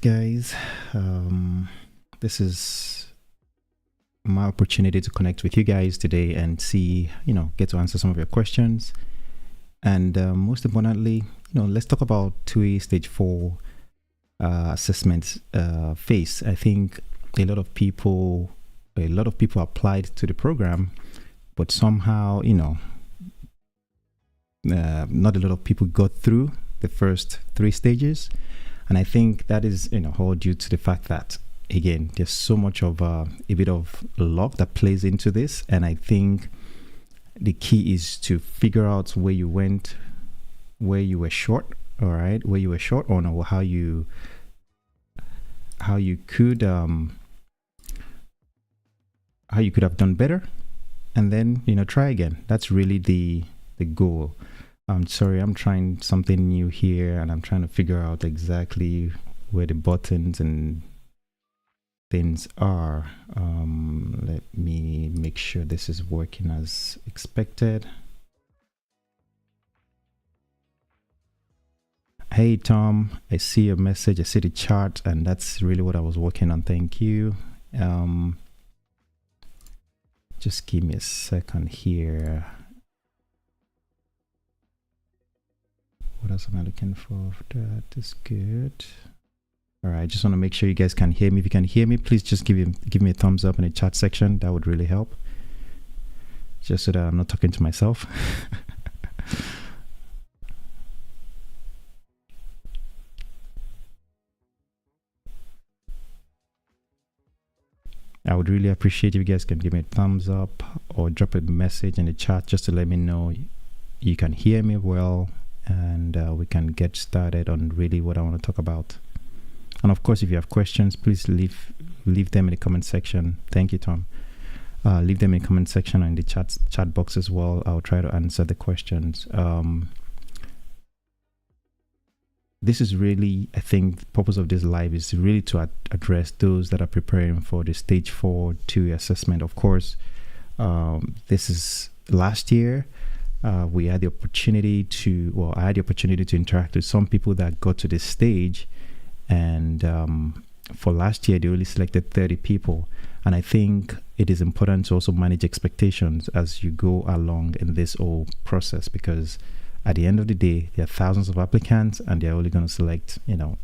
guys. This is my opportunity to connect with you guys today and see, get to answer some of your questions. And most importantly, let's talk about TUI Stage 4 assessment phase. I think a lot of people applied to the program, but somehow, not a lot of people got through the first 3 stages. And I think that is, all due to the fact that, again, there's so much of a bit of luck that plays into this. And I think the key is to figure out where you went, where you were short, all right, where you were short on, or how you could have done better, and then try again. That's really the goal. I'm sorry, I'm trying something new here and I'm trying to figure out exactly where the buttons and things are. Let me make sure this is working as expected. Hey Tom, I see your message, I see the chart, and that's really what I was working on. Thank you. Just give me a second here. What else am I looking for? That is good. All right, I just want to make sure you guys can hear me. If you can hear me, please just give me a thumbs up in the chat section. That would really help. Just so that I'm not talking to myself. I would really appreciate if you guys can give me a thumbs up or drop a message in the chat just to let me know you can hear me well, and we can get started on really what I want to talk about. And of course, if you have questions, please leave them in the comment section. Thank you, Tom. Leave them in the comment section or in the chat box as well. I'll try to answer the questions. This is really, I think, the purpose of this live is really to address those that are preparing for the Stage 4 TUI assessment. Of course, this is last year. We had the opportunity I had the opportunity to interact with some people that got to this stage, and for last year they only selected 30 people. And I think it is important to also manage expectations as you go along in this whole process, because at the end of the day there are thousands of applicants and they're only going to select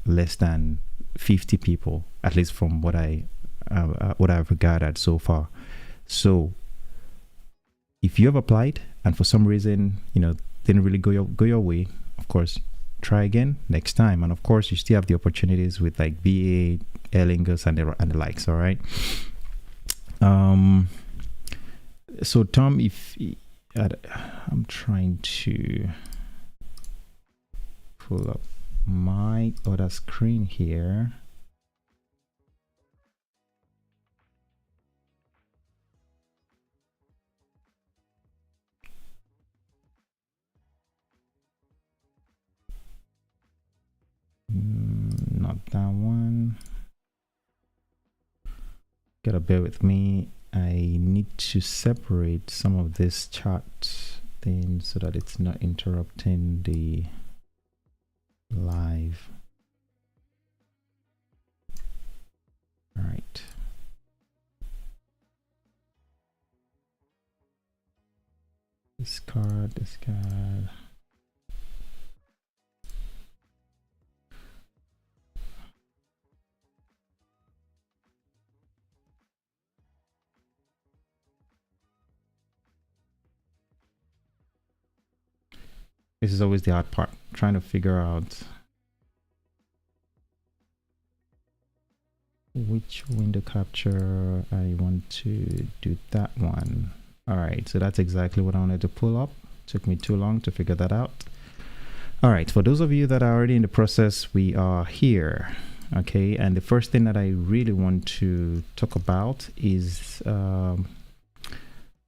less than 50 people, at least from what I've gathered so far. So if you have applied and for some reason, didn't really go your way, of course, try again next time. And of course, you still have the opportunities with like BA, Aer Lingus, and the likes. All right. So Tom, I'm trying to pull up my other screen here. Not that one. Gotta bear with me. I need to separate some of this chart things so that it's not interrupting the live. All right. This card. This is always the hard part, trying to figure out which window capture I want to do. That one. All right, so that's exactly what I wanted to pull up. Took me too long to figure that out. All right, for those of you that are already in the process, we are here. Okay, and the first thing that I really want to talk about is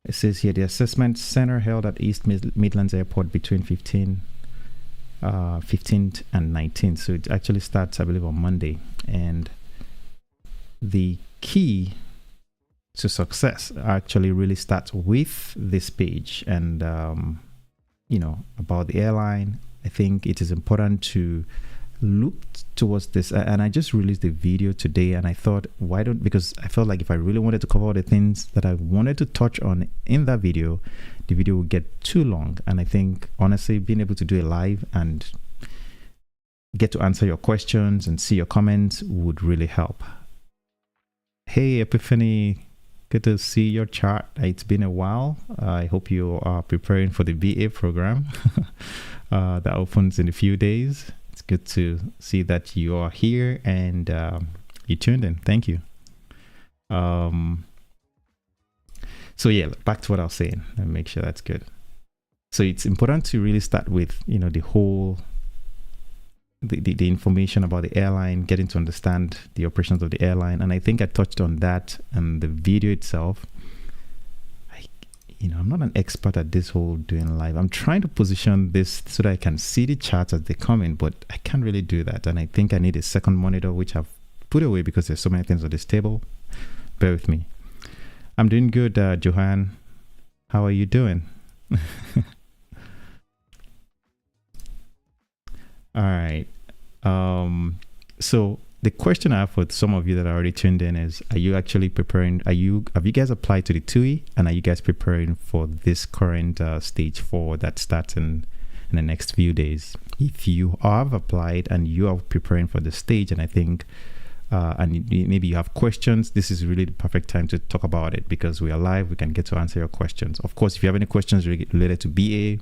it says here the assessment center held at East Midlands Airport between 15th and 19th. So it actually starts, I believe, on Monday. And the key to success actually really starts with this page. And, about the airline, I think it is important to looked towards this, and I just released the video today, and I thought, why don't, because I felt like if I really wanted to cover all the things that I wanted to touch on in that video, the video would get too long. And I think, honestly, being able to do it live and get to answer your questions and see your comments would really help. Hey, Epiphany, good to see your chart. It's been a while. I hope you are preparing for the BA program that opens in a few days. It's good to see that you are here and you tuned in. Thank you. So yeah, back to what I was saying and make sure that's good. So it's important to really start with, the whole the information about the airline, getting to understand the operations of the airline. And I think I touched on that and the video itself. I'm not an expert at this whole doing live. I'm trying to position this so that I can see the charts as they come in, but I can't really do that. And I think I need a second monitor, which I've put away because there's so many things on this table. Bear with me. I'm doing good, Johan. How are you doing? All right. So the question I have for some of you that are already tuned in is, are you actually preparing? Have you guys applied to the TUI, and are you guys preparing for this current stage 4 that starts in the next few days? If you have applied and you are preparing for the stage, and I think, and maybe you have questions, this is really the perfect time to talk about it because we are live. We can get to answer your questions. Of course, if you have any questions related to BA,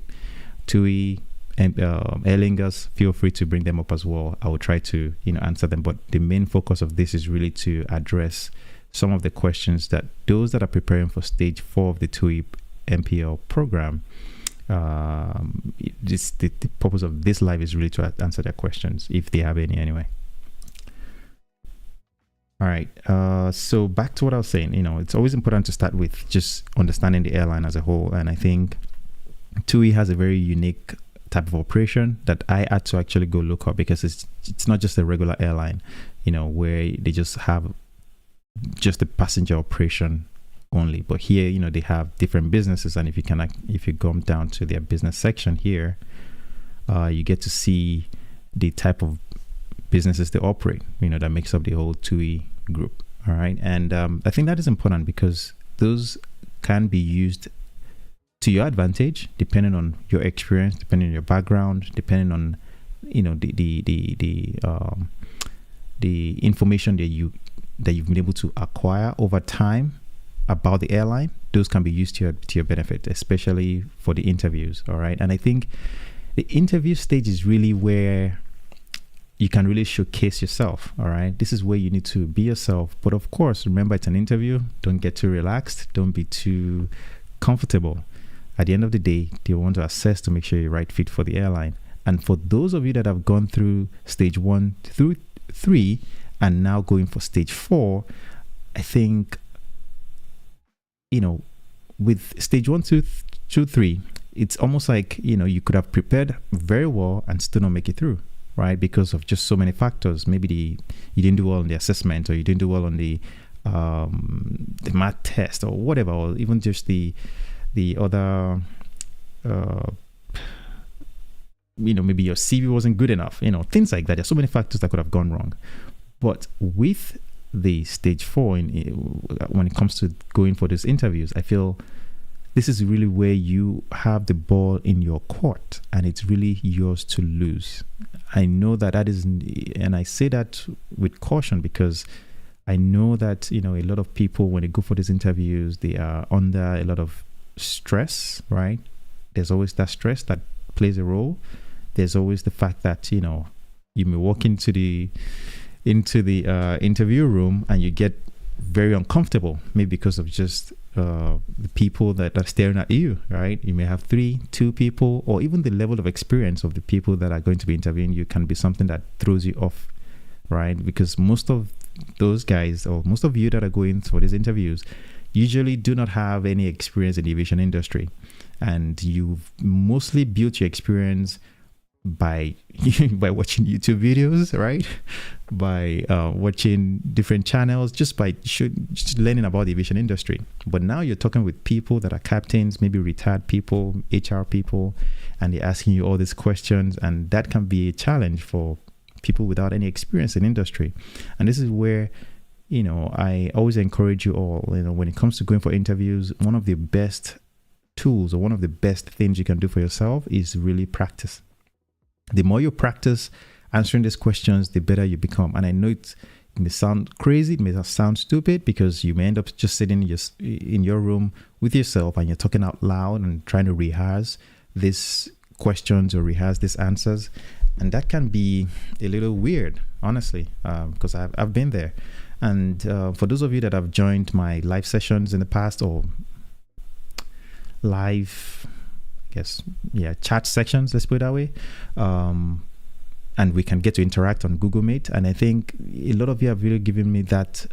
TUI, and Aer Lingus, feel free to bring them up as well. I will try to answer them, but the main focus of this is really to address some of the questions that those that are preparing for stage 4 of the TUI MPL program. The purpose of this live is really to answer their questions if they have any anyway. All right, so back to what I was saying. It's always important to start with just understanding the airline as a whole, and I think TUI has a very unique type of operation that I had to actually go look up because it's not just a regular airline, where they just have just a passenger operation only. But here, they have different businesses, and if you go down to their business section here, you get to see the type of businesses they operate, that makes up the whole TUI group. All right, and I think that is important because those can be used to your advantage, depending on your experience, depending on your background, depending on the information that you've been able to acquire over time about the airline. Those can be used to your benefit, especially for the interviews. All right, and I think the interview stage is really where you can really showcase yourself. All right, this is where you need to be yourself, but of course, remember it's an interview. Don't get too relaxed. Don't be too comfortable. At the end of the day, they want to assess to make sure you're right fit for the airline. And for those of you that have gone through stage 1 through 3 and now going for stage 4, I think, with stage 1 through 3, it's almost like, you could have prepared very well and still not make it through, right? Because of just so many factors. Maybe you didn't do well on the assessment, or you didn't do well on the math test, or whatever, or even just the other, maybe your CV wasn't good enough, things like that. There's so many factors that could have gone wrong. But with the stage 4, when it comes to going for these interviews, I feel this is really where you have the ball in your court and it's really yours to lose. I know that is, and I say that with caution because I know that, a lot of people, when they go for these interviews, they are under a lot of stress, right? There's always that stress that plays a role. There's always the fact that you may walk into the interview room and you get very uncomfortable, maybe because of just the people that are staring at you, right? You may have 2 people, or even the level of experience of the people that are going to be interviewing you can be something that throws you off, right? Because most of those guys, or most of you that are going for these interviews, usually do not have any experience in the aviation industry, and you've mostly built your experience by watching YouTube videos, right? By watching different channels, just learning about the aviation industry. But now you're talking with people that are captains, maybe retired people, HR people, and they're asking you all these questions, and that can be a challenge for people without any experience in industry. And this is where, I always encourage you all, when it comes to going for interviews, one of the best tools or one of the best things you can do for yourself is really practice. The more you practice answering these questions, the better you become. And I know it may sound crazy, it may sound stupid, because you may end up just sitting in your room with yourself and you're talking out loud and trying to rehearse these questions or rehearse these answers. And that can be a little weird, honestly, because I've been there. And for those of you that have joined my live sessions in the past, or live, chat sections, let's put it that way, and we can get to interact on Google Meet. And I think a lot of you have really given me that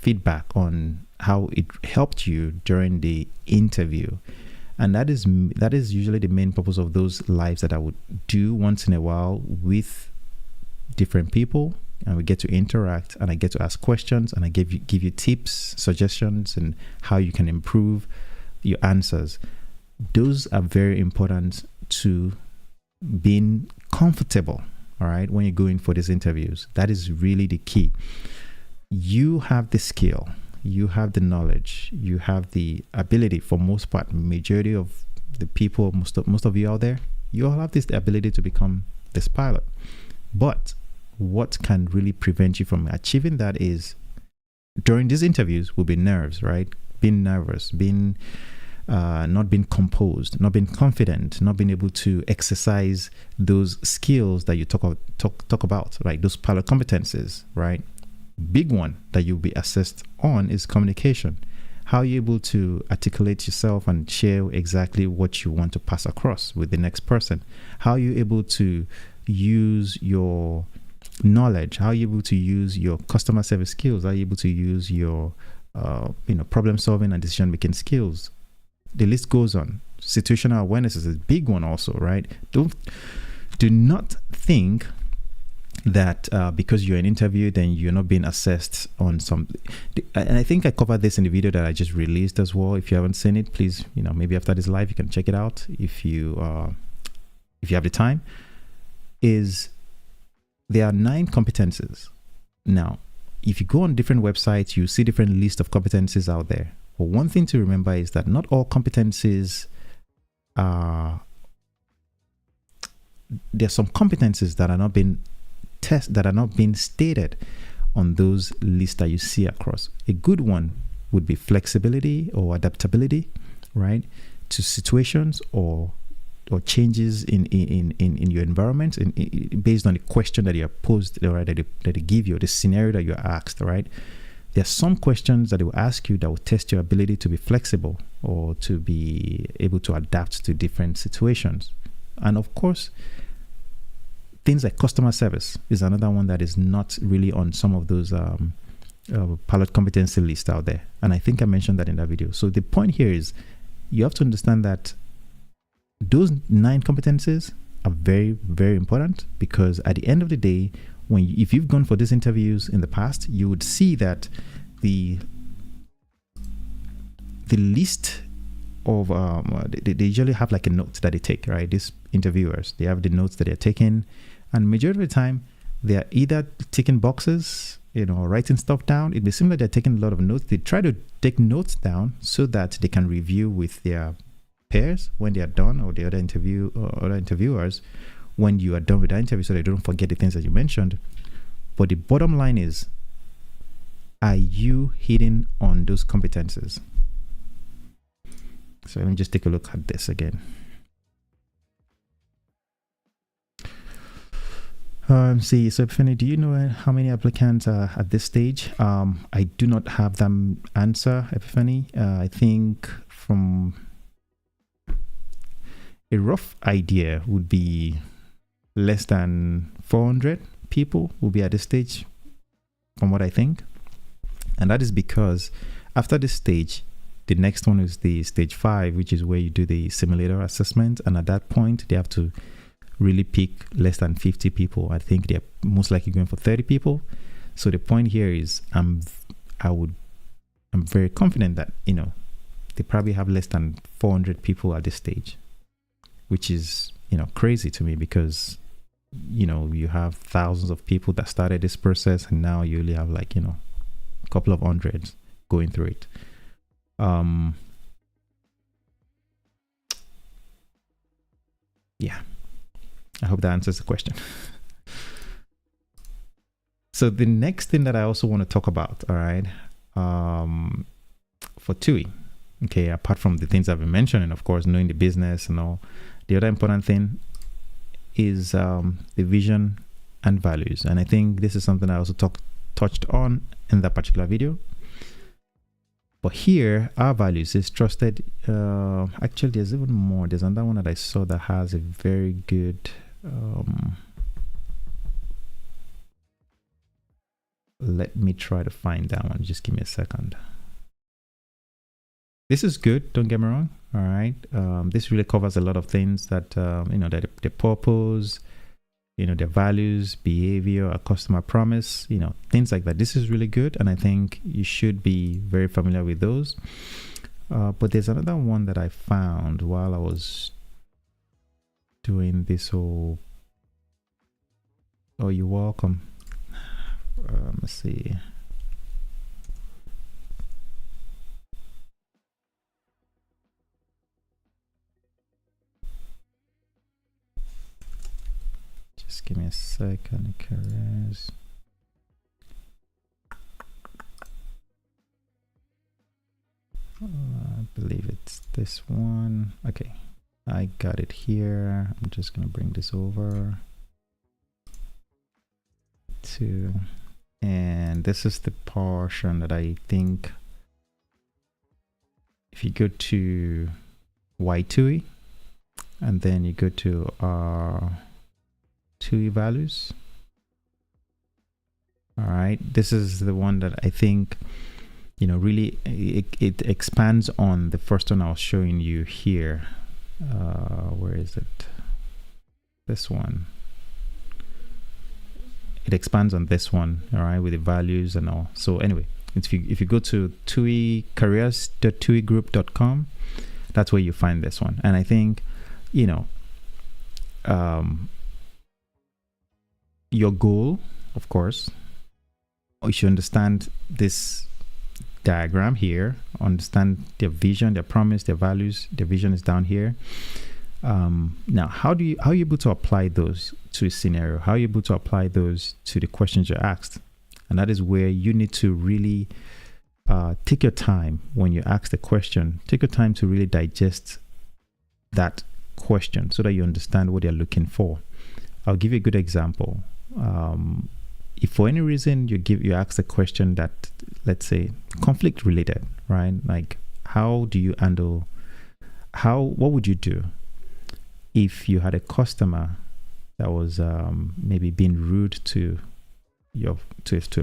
feedback on how it helped you during the interview. And that is usually the main purpose of those lives that I would do once in a while with different people, and we get to interact, and I get to ask questions, and I give you tips, suggestions, and how you can improve your answers. Those are very important to being comfortable, all right, when you're going for these interviews. That is really the key. You have the skill, you have the knowledge, you have the ability. For most part, majority of the people, most of you out there, you all have this ability to become this pilot. But what can really prevent you from achieving that is, during these interviews, will be nerves, right? Being nervous, not being composed, not being confident, not being able to exercise those skills that you talk about, right? Those pilot competencies, right? Big one that you'll be assessed on is communication. How are you able to articulate yourself and share exactly what you want to pass across with the next person? How are you able to use your knowledge? How are you able to use your customer service skills? How are you able to use your problem solving and decision making skills? The list goes on. Situational awareness is a big one also, right? Do not think that because you're an interview, then you're not being assessed on some. And I think I covered this in the video that I just released as well. If you haven't seen it, please, maybe after this live, you can check it out if you have the time. There are 9 competencies. Now, if you go on different websites, you see different lists of competencies out there. But one thing to remember is that not all competencies are. There are some competencies that are not being stated on those lists that you see across. A good one would be flexibility or adaptability, right, to situations or changes in your environment, based on the question that you're posed, right, that they give you, the scenario that you're asked, right. There are some questions that they will ask you that will test your ability to be flexible or to be able to adapt to different situations. And of course, things like customer service is another one that is not really on some of those pilot competency lists out there. And I think I mentioned that in that video. So the point here is you have to understand that those 9 competencies are very, very important, because at the end of the day, if you've gone for these interviews in the past, you would see that the list of they usually have like a note that they take, right? These interviewers, they have the notes that they're taking, and majority of the time they are either ticking boxes, writing stuff down. It may seem like they're taking a lot of notes. They try to take notes down so that they can review with their peers when they are done, or the other interviewers when you are done with the interview, so they don't forget the things that you mentioned. But the bottom line is, are you hitting on those competencies? So let me just take a look at this again. See, so Epiphany, do you know how many applicants are at this stage? I do not have them answer, Epiphany. I think from a rough idea would be less than 400 people will be at this stage, from what I think. And that is because after this stage, the next one is the stage 5, which is where you do the simulator assessment. And at that point, they have to really pick less than 50 people. I think they're most likely going for 30 people. So the point here is I'm very confident that, they probably have less than 400 people at this stage, which is, crazy to me, because you have thousands of people that started this process, and now you only have like, a couple of hundreds going through it. Yeah, I hope that answers the question. So the next thing that I also want to talk about, all right, for TUI, okay, apart from the things I've been mentioning, of course, knowing the business and all, the other important thing is the vision and values. And I think this is something I also touched on in that particular video. But here, our values is trusted. Actually, there's even more. There's another one that I saw that has a very good. Let me try to find that one. Just give me a second. This is good. Don't get me wrong. All right. This really covers a lot of things that the purpose, their values, behavior, a customer promise, things like that. This is really good, and I think you should be very familiar with those. But there's another one that I found while I was doing this whole. Oh, you're welcome. Let's see. Just give me a second. Careers. I believe it's this one. Okay, I got it here. I'm just gonna bring this over to, and this is the portion that I think if you go to TUI and then you go to our TUI values. All right, this is the one that I think really it expands on the first one I was showing you here. Where is it? This one. It expands on this one, all right, with the values and all. So anyway, if you go to careers.tuigroup.com, that's where you find this one. And I think your goal, of course, you should understand this diagram here, understand their vision, their promise, their values. Their vision is down here. Now, how are you able to apply those to a scenario? How are you able to apply those to the questions you're asked? And that is where you need to really take your time when you ask the question. Take your time to really digest that question so that you understand what they're looking for. I'll give you a good example. If for any reason you ask a question that, let's say, conflict related, right? Like, how do you handle? What would you do if you had a customer that was maybe being rude to a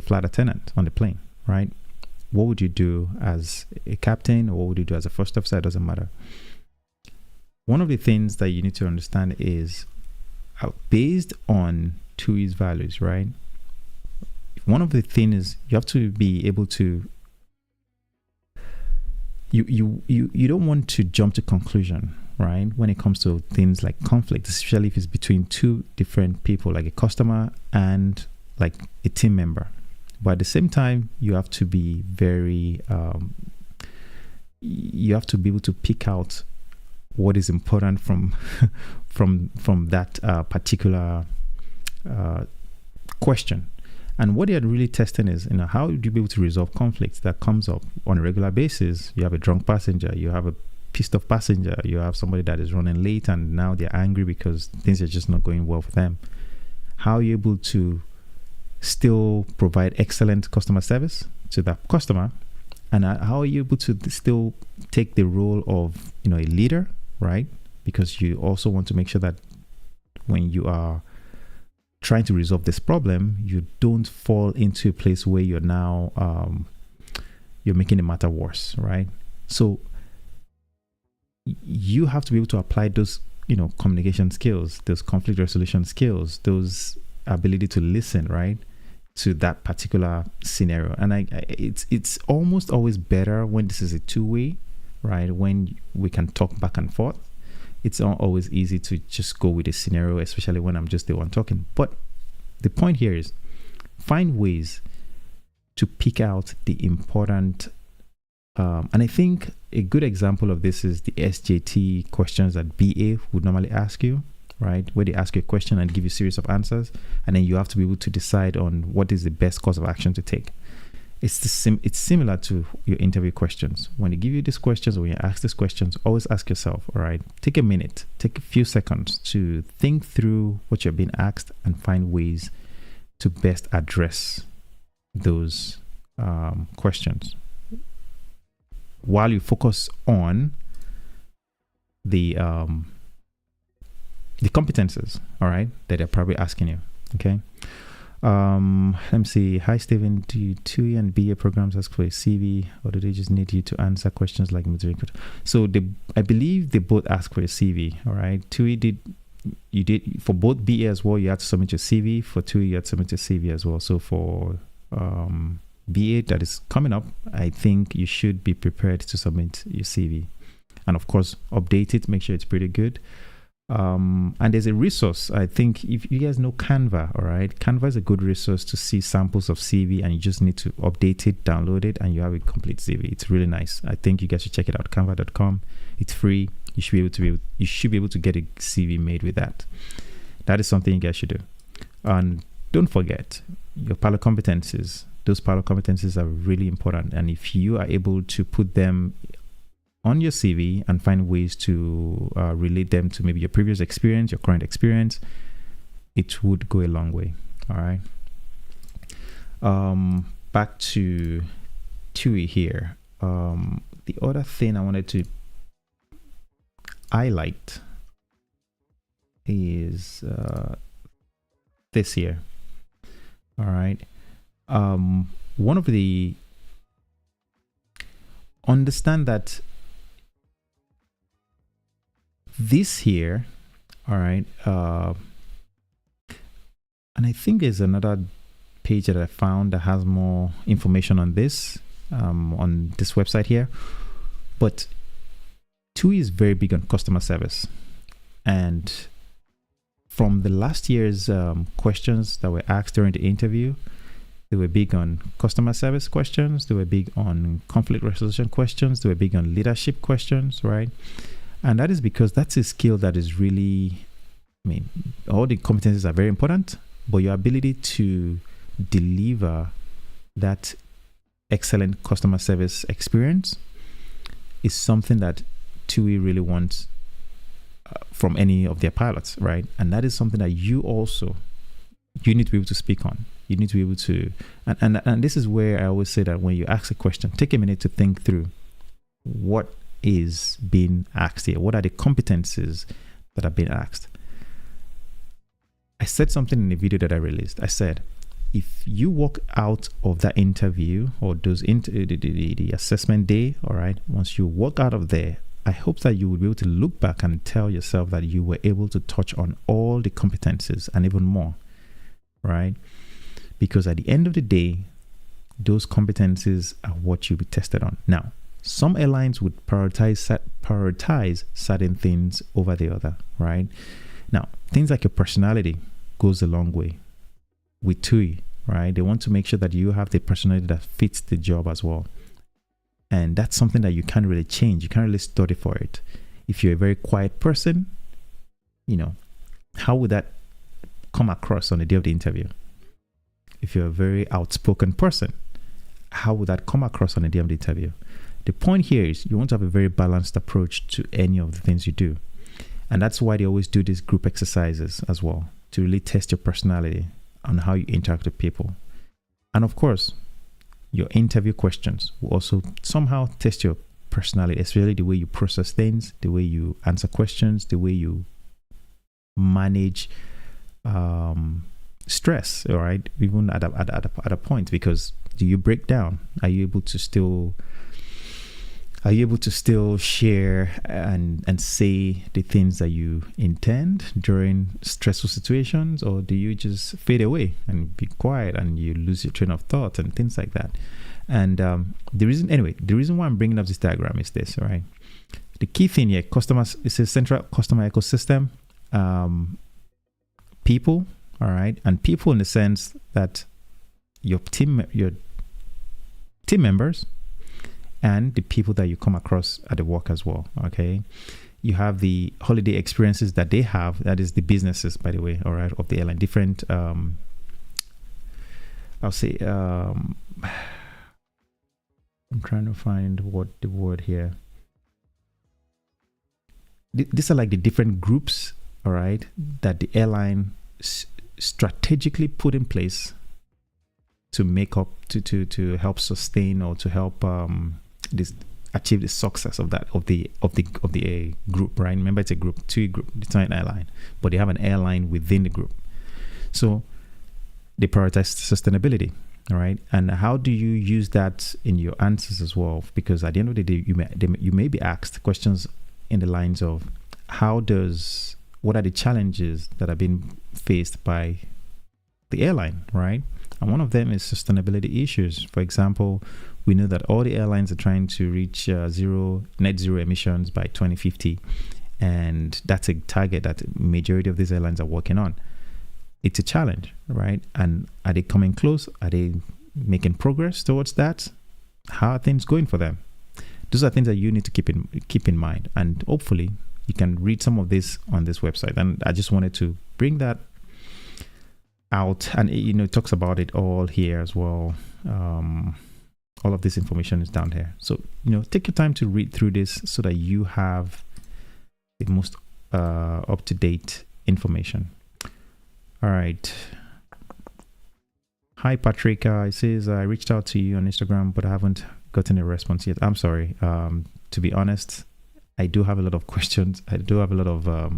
flight attendant on the plane, right? What would you do as a captain, or what would you do as a first officer? It doesn't matter. One of the things that you need to understand is based on TUI's values, right? One of the things is you have to be able to. You don't want to jump to conclusion, right? When it comes to things like conflict, especially if it's between two different people, like a customer and like a team member. But at the same time, you have to be very. You have to be able to pick out what is important from that particular question. And what they are really testing is, how do you be able to resolve conflicts that comes up on a regular basis? You have a drunk passenger, you have a pissed off passenger, you have somebody that is running late and now they're angry because things are just not going well for them. How are you able to still provide excellent customer service to that customer? And how are you able to still take the role of, a leader, right? Because you also want to make sure that when you are trying to resolve this problem, you don't fall into a place where you're now you're making the matter worse, right? So you have to be able to apply those communication skills, those conflict resolution skills, those ability to listen, right, to that particular scenario. And it's almost always better when this is a two-way, right, when we can talk back and forth, it's not always easy to just go with a scenario, especially when I'm just the one talking. But the point here is find ways to pick out the important, and I think a good example of this is the SJT questions that BA would normally ask you, right? Where they ask you a question and give you a series of answers, and then you have to be able to decide on what is the best course of action to take. It's similar to your interview questions. When they give you these questions, or when you ask these questions, always ask yourself, all right, take a minute, take a few seconds to think through what you're being asked and find ways to best address those questions while you focus on the competences, all right, that they're probably asking you. Okay. Let me see. Hi, Stephen. Do TUI and BA programs ask for a CV, or do they just need you to answer questions like material? So I believe they both ask for a CV. All right. TUI did for both BA as well. You had to submit your CV. For TUI, you had to submit your CV as well. So for BA that is coming up, I think you should be prepared to submit your CV, and of course update it. Make sure it's pretty good. And there's a resource. I think if you guys know Canva, all right, Canva is a good resource to see samples of CV, and you just need to update it, download it, and you have a complete CV. It's really nice. I think you guys should check it out. Canva.com. It's free. You should be able to get a CV made with that. That is something you guys should do. And don't forget your pilot competencies. Those pilot competencies are really important, and if you are able to put them on your CV and find ways to relate them to maybe your previous experience, your current experience, it would go a long way. All right. Back to TUI here. The other thing I wanted to highlight is this here. All right. One of the understand that this here, all right, and I think there's another page that I found that has more information on this website here, but TUI is very big on customer service, and from the last year's questions that were asked during the interview, they were big on customer service questions, they were big on conflict resolution questions, they were big on leadership questions, right? And that is because that's a skill that is really, I mean, all the competencies are very important, but your ability to deliver that excellent customer service experience is something that TUI really wants from any of their pilots, right? And that is something that you need to be able to speak on. You need to be able to, and this is where I always say that when you ask a question, take a minute to think through what is being asked here. What are the competencies that are being asked? I said something in the video that I released. I said, if you walk out of that interview or the assessment day, all right, once you walk out of there, I hope that you will be able to look back and tell yourself that you were able to touch on all the competencies and even more, right? Because at the end of the day, those competencies are what you'll be tested on. Now, some airlines would prioritize certain things over the other, right? Now, things like your personality goes a long way with TUI, right? They want to make sure that you have the personality that fits the job as well. And that's something that you can't really change. You can't really study for it. If you're a very quiet person, how would that come across on the day of the interview? If you're a very outspoken person, how would that come across on the day of the interview? The point here is you want to have a very balanced approach to any of the things you do. And that's why they always do these group exercises as well, to really test your personality and how you interact with people. And of course, your interview questions will also somehow test your personality, especially the way you process things, the way you answer questions, the way you manage stress, all right? Even at a point, because do you break down? Are you able to still share and say the things that you intend during stressful situations, or do you just fade away and be quiet and you lose your train of thought and things like that? And the reason why I'm bringing up this diagram is this, all right? the key thing here, customers, it's a central customer ecosystem, people, all right, and people in the sense that your team members and the people that you come across at the work as well. Okay, you have the holiday experiences that they have, that is the businesses, by the way, all right, of the airline, different I'll say I'm trying to find what the word here. These are like the different groups, all right, that the airline strategically put in place to make up to help sustain or to help achieve the success of the group, right? Remember, it's a group, TUI group. It's not an airline, but they have an airline within the group. So they prioritize sustainability, all right? And how do you use that in your answers as well? Because at the end of the day, you may be asked questions in the lines of what are the challenges that are being faced by the airline, right? And one of them is sustainability issues. For example, we know that all the airlines are trying to reach net zero emissions by 2050, and that's a target that majority of these airlines are working on. It's a challenge, right? And are they coming close? Are they making progress towards that? How are things going for them? Those are things that you need to keep in mind, and hopefully you can read some of this on this website. And I just wanted to bring that out, and it talks about it all here as well. All of this information is down here, so take your time to read through this so that you have the most up-to-date information. All right. Hi, Patricia. It says, I reached out to you on Instagram, but I haven't gotten a response yet. I'm sorry. To be honest, I do have a lot of questions. I do have a lot of a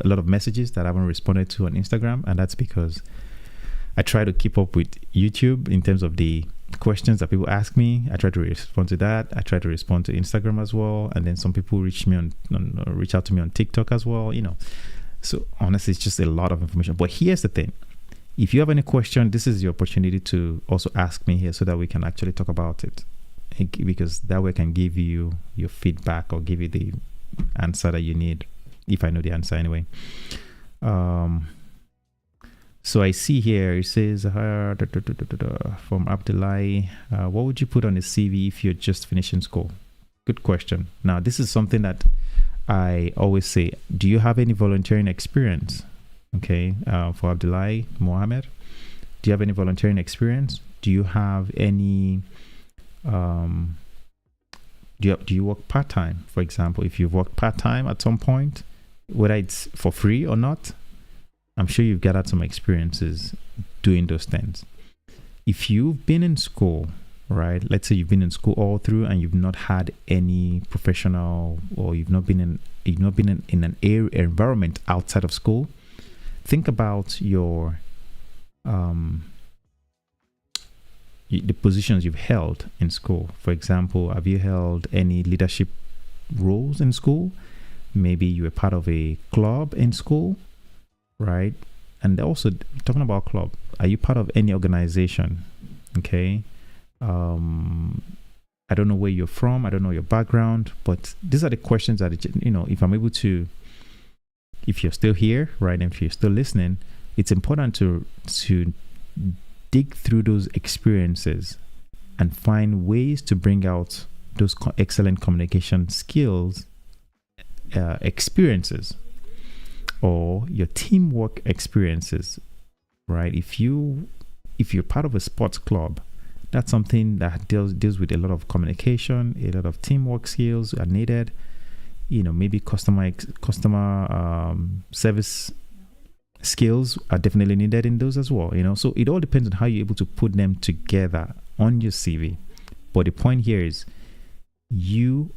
lot of messages that I haven't responded to on Instagram. And that's because I try to keep up with YouTube in terms of the questions that people ask me. I try to respond to that. I try to respond to Instagram as well. And then some people reach out to me on TikTok as well, So honestly, it's just a lot of information. But here's the thing. If you have any question, this is your opportunity to also ask me here so that we can actually talk about it. Because that way I can give you your feedback or give you the answer that you need, if I know the answer anyway. So I see here, it says, from Abdullahi, what would you put on a CV if you're just finishing school? Good question. Now, this is something that I always say, do you have any volunteering experience? Okay, for Abdullahi Mohammed, do you have any volunteering experience? Do you have any, do you work part-time? For example, if you've worked part-time at some point, whether it's for free or not, I'm sure you've gathered some experiences doing those things. If you've been in school, right? Let's say you've been in school all through and you've not had any professional, or you've not been in an environment outside of school. Think about your the positions you've held in school. For example, have you held any leadership roles in school? Maybe you were part of a club in school, right? And also, talking about club, are you part of any organization? Okay. I don't know where you're from. I don't know your background, but these are the questions that, if I'm able to, if you're still here, right, and if you're still listening, it's important to dig through those experiences and find ways to bring out those excellent communication skills, experiences, or your teamwork experiences, right? If you're part of a sports club, that's something that deals with a lot of communication, a lot of teamwork skills are needed. Maybe customer service skills are definitely needed in those as well. So it all depends on how you're able to put them together on your CV. But the point here is, you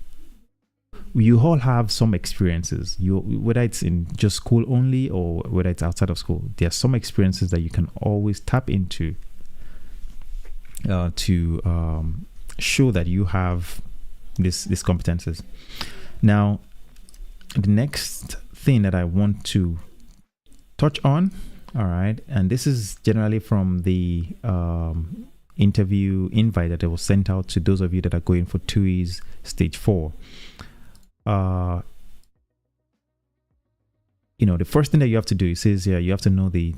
all have some experiences. Whether it's in just school only or whether it's outside of school, there are some experiences that you can always tap into to show that you have these competences. Now, the next thing that I want to touch on, all right, and this is generally from the interview invite that was sent out to those of you that are going for TUI's Stage 4. The first thing that you have to do, it says here, you have to know it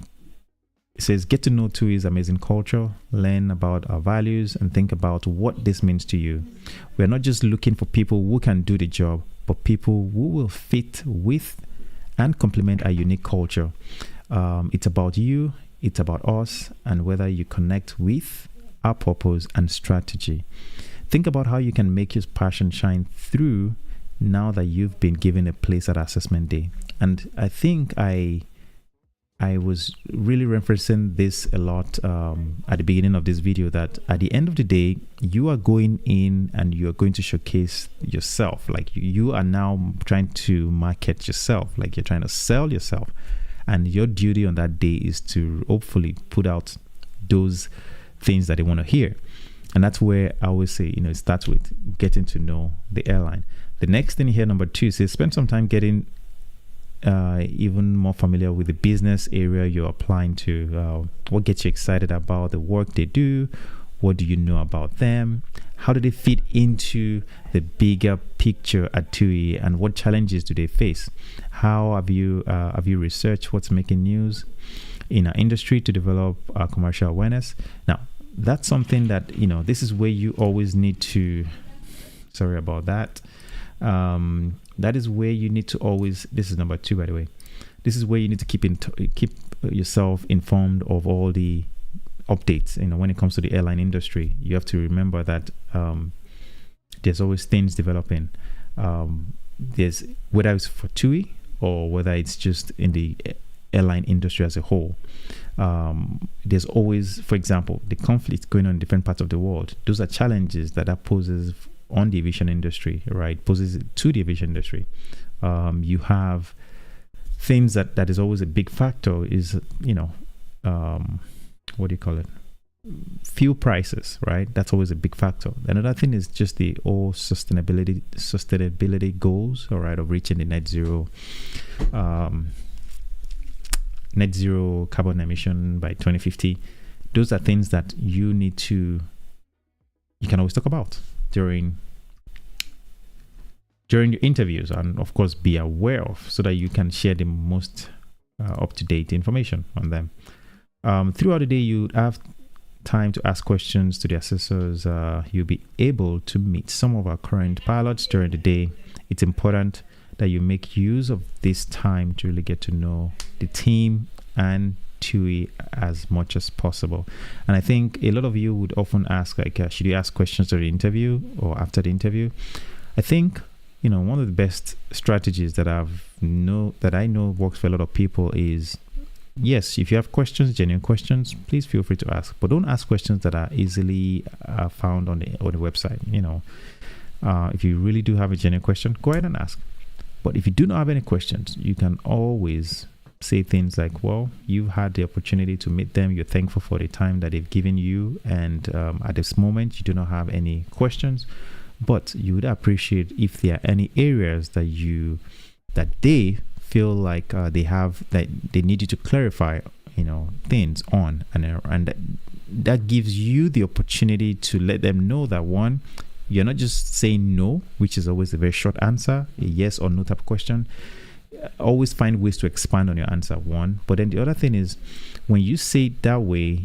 says, get to know TUI's amazing culture, learn about our values, and think about what this means to you. We're not just looking for people who can do the job, but people who will fit with and complement our unique culture. It's about you, it's about us, and whether you connect with our purpose and strategy. Think about how you can make your passion shine through now that you've been given a place at assessment day. And I think I was really referencing this a lot at the beginning of this video, that at the end of the day, you are going in and you are going to showcase yourself. Like you are now trying to market yourself, like you're trying to sell yourself. And your duty on that day is to hopefully put out those things that they want to hear. And that's where I always say, it starts with getting to know the airline. The next thing here, number 2, says spend some time getting even more familiar with the business area you're applying to. What gets you excited about the work they do? What do you know about them? How do they fit into the bigger picture at TUI, and what challenges do they face? How have you researched what's making news in our industry to develop our commercial awareness? Now, that's something that, this is where you always need to, sorry about that. That is where you need to always, this is number 2, by the way. This is where you need to keep yourself informed of all the updates. When it comes to the airline industry, you have to remember that there's always things developing. There's, whether it's for TUI or whether it's just in the airline industry as a whole. There's always, for example, the conflict going on in different parts of the world. Those are challenges that poses on the aviation industry, right? Poses to the aviation industry. You have things that is always a big factor is, what do you call it? Fuel prices, right? That's always a big factor. Another thing is just the all sustainability goals, all right, of reaching the net zero carbon emission by 2050. Those are things that you can always talk about during your interviews, and of course be aware of, so that you can share the most up-to-date information on them. Throughout the day, you have time to ask questions to the assessors. You'll be able to meet some of our current pilots during the day. It's important that you make use of this time to really get to know the team and TUI as much as possible. And I think a lot of you would often ask, like, should you ask questions during the interview or after the interview? I think, one of the best strategies that I know works for a lot of people is, yes, if you have questions, genuine questions, please feel free to ask. But don't ask questions that are easily found on the website. If you really do have a genuine question, go ahead and ask. But if you do not have any questions, you can always say things like, well, you've had the opportunity to meet them. You're thankful for the time that they've given you. And at this moment, you do not have any questions. But you would appreciate if there are any areas that they feel like that they need you to clarify, things on, and that gives you the opportunity to let them know that, one, you're not just saying no, which is always a very short answer, a yes or no type of question. Always find ways to expand on your answer, one. But then the other thing is, when you say it that way,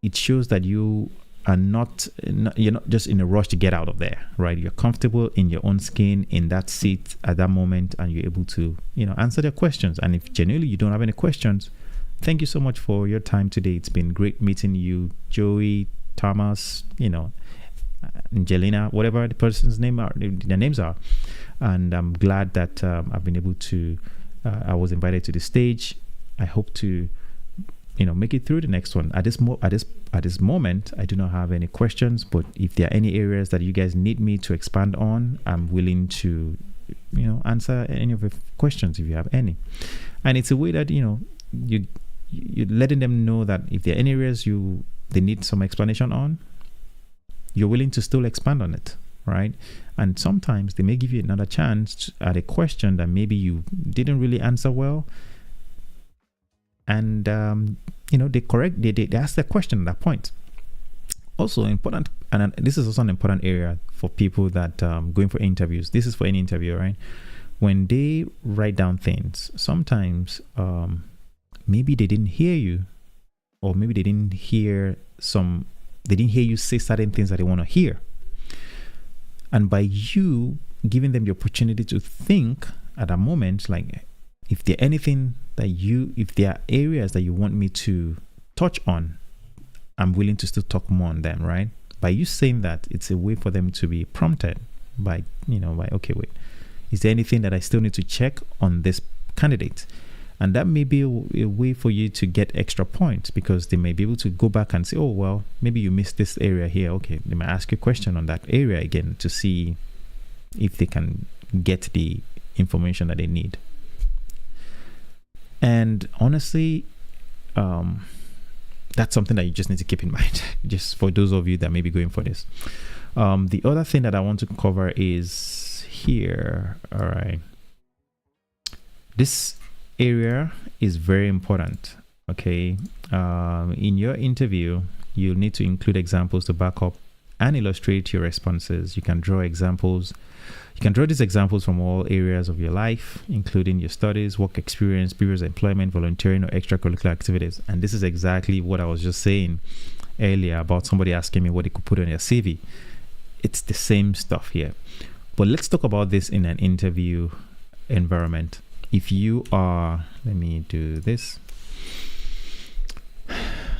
it shows that you are you're not just in a rush to get out of there, right? You're comfortable in your own skin, in that seat at that moment, and you're able to, answer their questions. And if genuinely you don't have any questions, thank you so much for your time today. It's been great meeting you, Joey, Thomas, Angelina, whatever the person's name are, their names are. And I'm glad that I've been able to, I was invited to the stage. I hope to, make it through the next one. At this moment, I do not have any questions, but if there are any areas that you guys need me to expand on, I'm willing to, answer any of the questions if you have any. And it's a way that, you're letting them know that if there are any areas they need some explanation on, you're willing to still expand on it, right? And sometimes they may give you another chance at a question that maybe you didn't really answer well. And, they ask the question at that point. Also important, and this is also an important area for people that going for interviews. This is for any interview, right? When they write down things, sometimes maybe they didn't hear you, or maybe they didn't hear you say certain things that they want to hear. And by you giving them the opportunity to think at a moment, like if there are areas that you want me to touch on, I'm willing to still talk more on them, right? By you saying that, it's a way for them to be prompted by, okay, wait, is there anything that I still need to check on this candidate? And that may be a way for you to get extra points, because they may be able to go back and say, oh, well, maybe you missed this area here. Okay, they might ask you a question on that area again to see if they can get the information that they need. And honestly, that's something that you just need to keep in mind, just for those of you that may be going for this. The other thing that I want to cover is here. All right. This area is very important. Okay. In your interview, you'll need to include examples to back up and illustrate your responses. You can draw examples. You can draw these examples from all areas of your life, including your studies, work experience, previous employment, volunteering, or extracurricular activities. And this is exactly what I was just saying earlier about somebody asking me what they could put on their CV. It's the same stuff here. But let's talk about this in an interview environment. If you are, let me do this.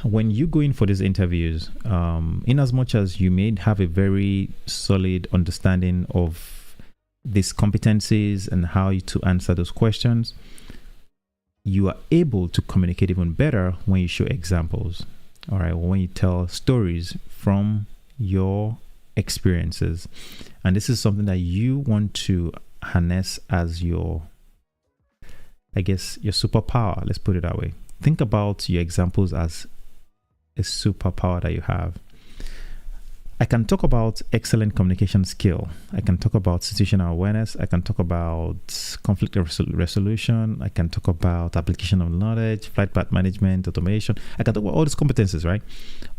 When you go in for these interviews, in as much as you may have a very solid understanding of these competencies and how to answer those questions, you are able to communicate even better when you show examples. All right, when you tell stories from your experiences. And this is something that you want to harness as your superpower. Let's put it that way. Think about your examples as a superpower that you have. I can talk about excellent communication skill. I can talk about situational awareness. I can talk about conflict resolution. I can talk about application of knowledge, flight path management, automation. I can talk about all these competencies, right?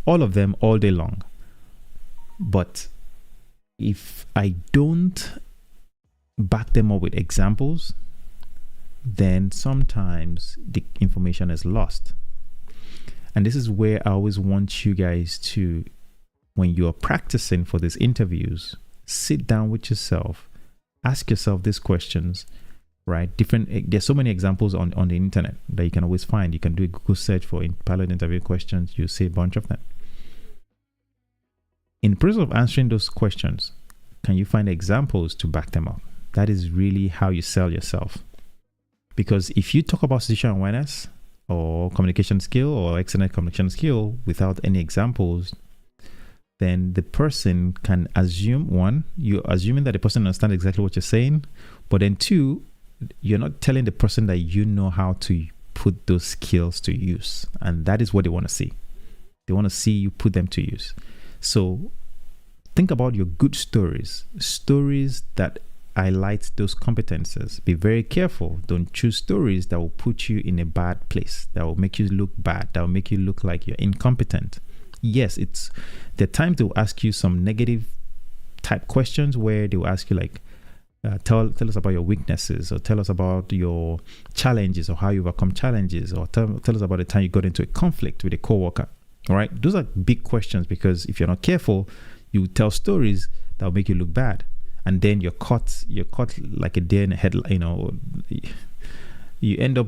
All of them all day long. But if I don't back them up with examples, then sometimes the information is lost. And this is where I always want you guys to, when you are practicing for these interviews, sit down with yourself, ask yourself these questions, right? There's so many examples on the internet that you can always find. You can do a Google search for pilot interview questions. You see a bunch of them. In the process of answering those questions, can you find examples to back them up? That is really how you sell yourself. Because if you talk about situational awareness or communication skill or excellent communication skill without any examples, then the person can assume, one, you're assuming that the person understands exactly what you're saying, but then two, you're not telling the person that you know how to put those skills to use. And that is what they want to see. They want to see you put them to use. So think about your good stories that highlight those competences. Be very careful. Don't choose stories that will put you in a bad place, that will make you look bad, that will make you look like you're incompetent. Yes, it's the time to ask you some negative type questions where they will ask you like, tell us about your weaknesses, or tell us about your challenges, or how you overcome challenges, or tell us about the time you got into a conflict with a coworker. All right, those are big questions, because if you're not careful, you tell stories that will make you look bad. And then you're caught like a deer in a headlight. You end up,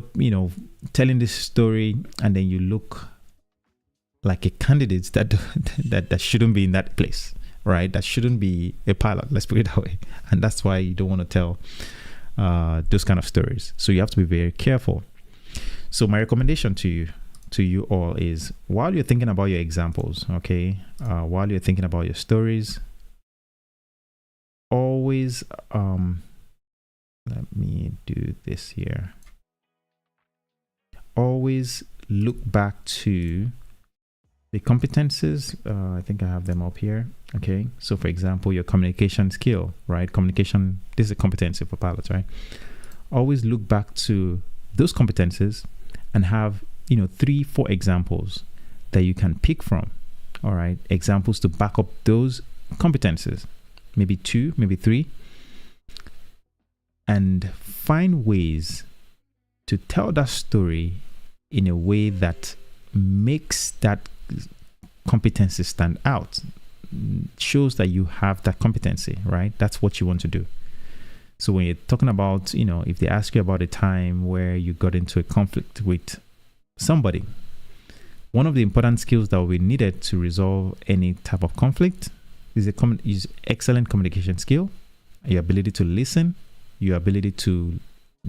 telling this story, and then you look like a candidate that shouldn't be in that place, right? That shouldn't be a pilot. Let's put it that way. And that's why you don't want to tell those kind of stories. So you have to be very careful. So my recommendation to you all is, while you're thinking about your examples, okay, while you're thinking about your stories, always let me do this here. Always look back to the competences. I think I have them up here. Okay, so for example, your communication skill, right? Communication, this is a competency for pilots, right? Always look back to those competences and have 3-4 examples that you can pick from. All right, examples to back up those competencies, maybe 2, maybe 3, and find ways to tell that story in a way that makes that competency stand out, shows that you have that competency, right? That's what you want to do. So when you're talking about, if they ask you about a time where you got into a conflict with somebody, one of the important skills that will be needed to resolve any type of conflict is excellent communication skill, your ability to listen, your ability to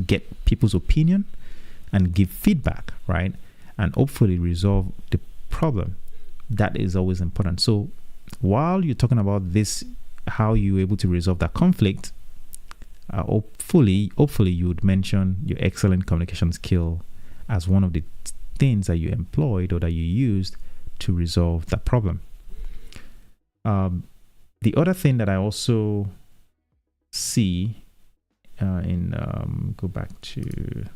get people's opinion and give feedback, right? And hopefully resolve the problem. That is always important. So while you're talking about this, how you're able to resolve that conflict, hopefully you would mention your excellent communication skill as one of the things that you employed or that you used to resolve that problem. The other thing that I also see go back to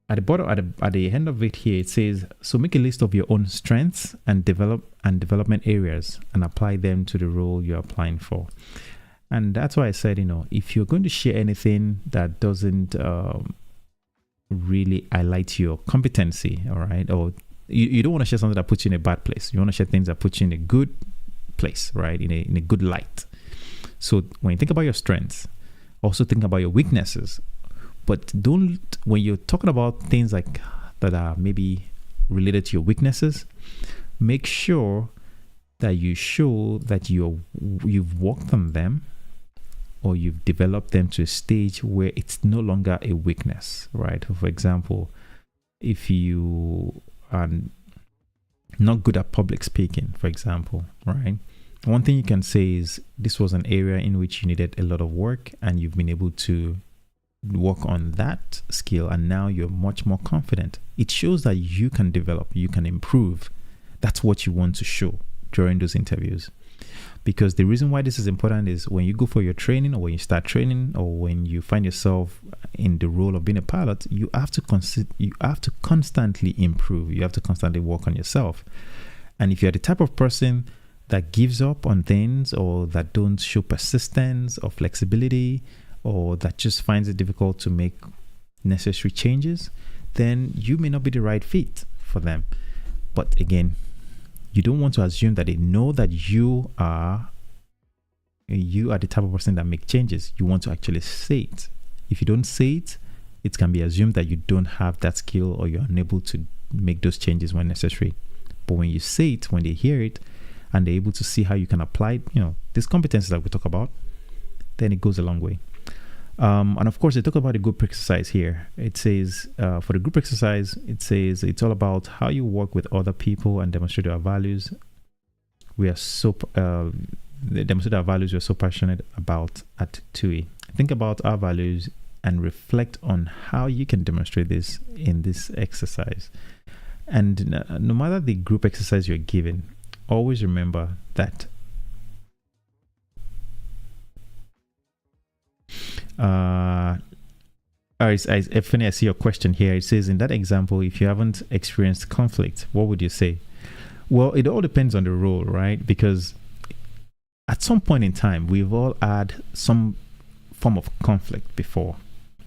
at the bottom, at the end of it here, it says, so make a list of your own strengths and development areas and apply them to the role you're applying for. And that's why I said, if you're going to share anything that doesn't really highlight your competency, all right, or you don't want to share something that puts you in a bad place. You want to share things that put you in a good place, right, in a good light. So when you think about your strengths, also think about your weaknesses. But when you're talking about things like that are maybe related to your weaknesses, make sure that you show that you've worked on them or you've developed them to a stage where it's no longer a weakness, right? For example, if you are not good at public speaking, for example, right? One thing you can say is this was an area in which you needed a lot of work and you've been able to work on that skill and now you're much more confident. It shows that you can develop, you can improve. That's what you want to show during those interviews. Because the reason why this is important is when you go for your training or when you start training or when you find yourself in the role of being a pilot, you have to constantly improve. You have to constantly work on yourself. And if you're the type of person that gives up on things or that don't show persistence or flexibility or that just finds it difficult to make necessary changes, then you may not be the right fit for them. But again, you don't want to assume that they know that you are the type of person that make changes. You want to actually say it. If you don't say it, it can be assumed that you don't have that skill or you're unable to make those changes when necessary. But when you say it, when they hear it, and they're able to see how you can apply, these competencies that we talk about, then it goes a long way. And of course, they talk about the group exercise here. It says, for the group exercise, it says it's all about how you work with other people and demonstrate our values. We are demonstrate our values we're so passionate about at TUI. Think about our values and reflect on how you can demonstrate this in this exercise. And no matter the group exercise you're given, always remember that I see your question here. It says, in that example, if you haven't experienced conflict, what would you say? Well, it all depends on the role, right? Because at some point in time, we've all had some form of conflict before,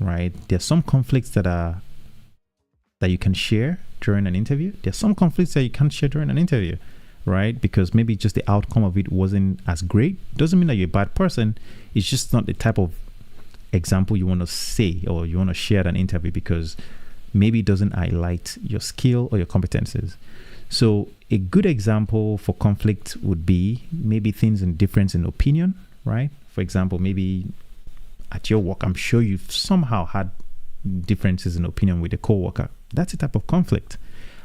right? There's some conflicts that you can share during an interview. There's some conflicts that you can't share during an interview, right? Because maybe just the outcome of it wasn't as great. Doesn't mean that you're a bad person. It's just not the type of example you want to say or you want to share at an interview because maybe it doesn't highlight your skill or your competences. So a good example for conflict would be maybe things in difference in opinion, right? For example, maybe at your work, I'm sure you've somehow had differences in opinion with a coworker. That's a type of conflict.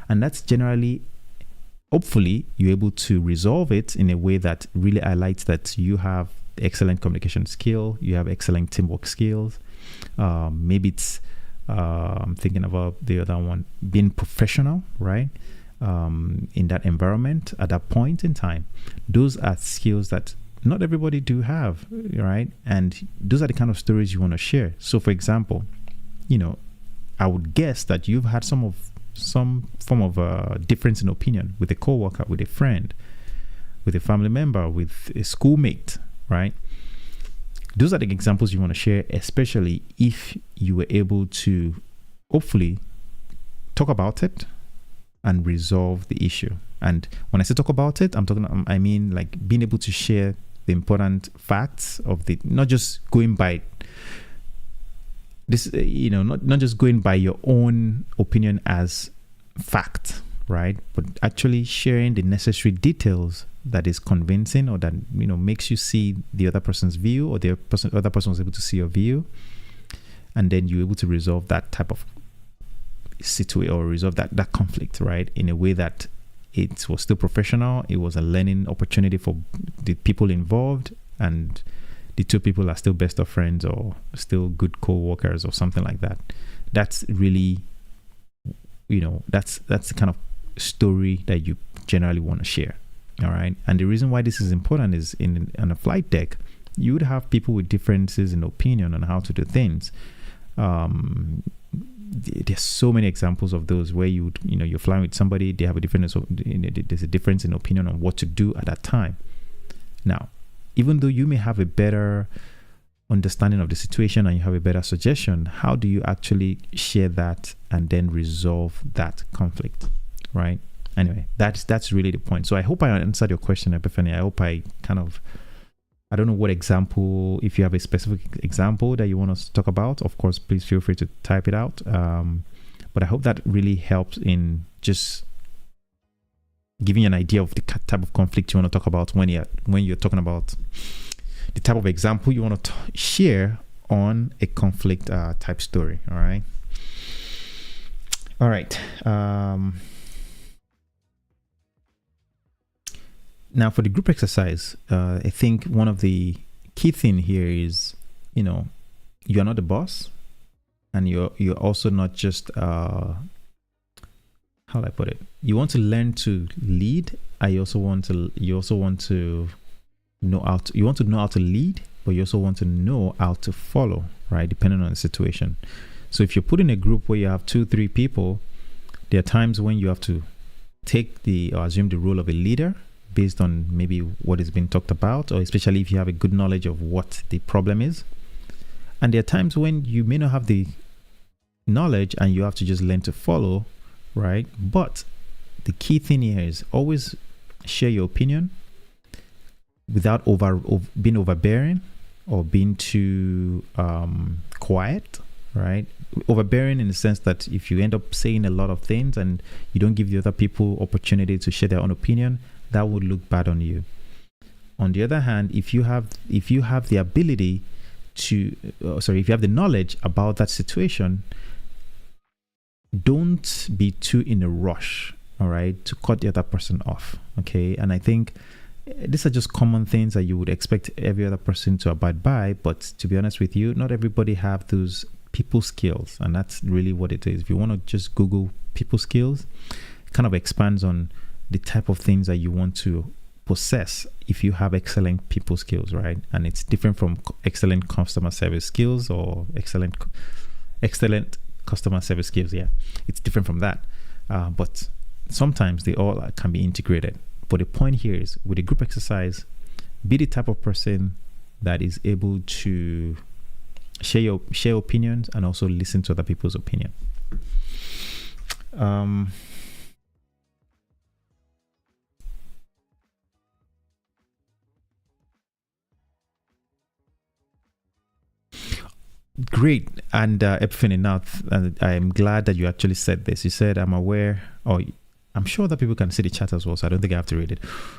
And that's generally, hopefully, you're able to resolve it in a way that really highlights that you have excellent communication skill, you have excellent teamwork skills. Maybe it's, I'm thinking about the other one, being professional, right? In that environment at that point in time. Those are skills that not everybody do have, right? And those are the kind of stories you want to share. So for example, I would guess that you've had some form of difference in opinion with a coworker, with a friend, with a family member, with a schoolmate, right? Those are the examples you want to share, especially if you were able to hopefully talk about it and resolve the issue. And when I say talk about it, I mean like being able to share the important facts of the, not just going by this, not just going by your own opinion as fact, right? But actually sharing the necessary details that is convincing, or that makes you see the other person's view, or the other person was able to see your view, and then you're able to resolve that type of situation, or resolve that conflict, right, in a way that it was still professional. It was a learning opportunity for the people involved, and the two people are still best of friends, or still good co-workers, or something like that. That's really, that's the kind of story that you generally want to share. All right. And the reason why this is important is on a flight deck, you would have people with differences in opinion on how to do things. There's so many examples of those where you're flying with somebody, they have a difference there's a difference in opinion on what to do at that time. Now, even though you may have a better understanding of the situation and you have a better suggestion, how do you actually share that and then resolve that conflict, right? Anyway, that's really the point. So I hope I answered your question, Epiphany. I hope I don't know what example, if you have a specific example that you want us to talk about, of course, please feel free to type it out. But I hope that really helps in just giving you an idea of the type of conflict you want to talk about when you're talking about the type of example you want to share on a conflict type story. All right. Now, for the group exercise, I think one of the key thing here is, you're not the boss, and you're also not just how do I put it? You want to learn to lead. You also want to know how to lead, but you also want to know how to follow, right? Depending on the situation. So if you're put in a group where you have 2-3 people, there are times when you have to assume the role of a leader, based on maybe what is being talked about, or especially if you have a good knowledge of what the problem is. And there are times when you may not have the knowledge and you have to just learn to follow, right? But the key thing here is always share your opinion without being overbearing or being too quiet, right? Overbearing in the sense that if you end up saying a lot of things and you don't give the other people opportunity to share their own opinion, that would look bad on you. On the other hand, if you have the ability to, if you have the knowledge about that situation, don't be too in a rush, all right, to cut the other person off, okay? And I think these are just common things that you would expect every other person to abide by, but to be honest with you, not everybody have those people skills, and that's really what it is. If you want to just Google people skills, it kind of expands on the type of things that you want to possess if you have excellent people skills, right? And it's different from excellent customer service skills or excellent customer service skills. Yeah, it's different from that. But sometimes they all can be integrated. But the point here is, with a group exercise, be the type of person that is able to share opinions and also listen to other people's opinion. Great. And Epiphany, now I'm glad that you actually said this. You said, I'm aware, or I'm sure that people can see the chat as well, so I don't think I have to read it.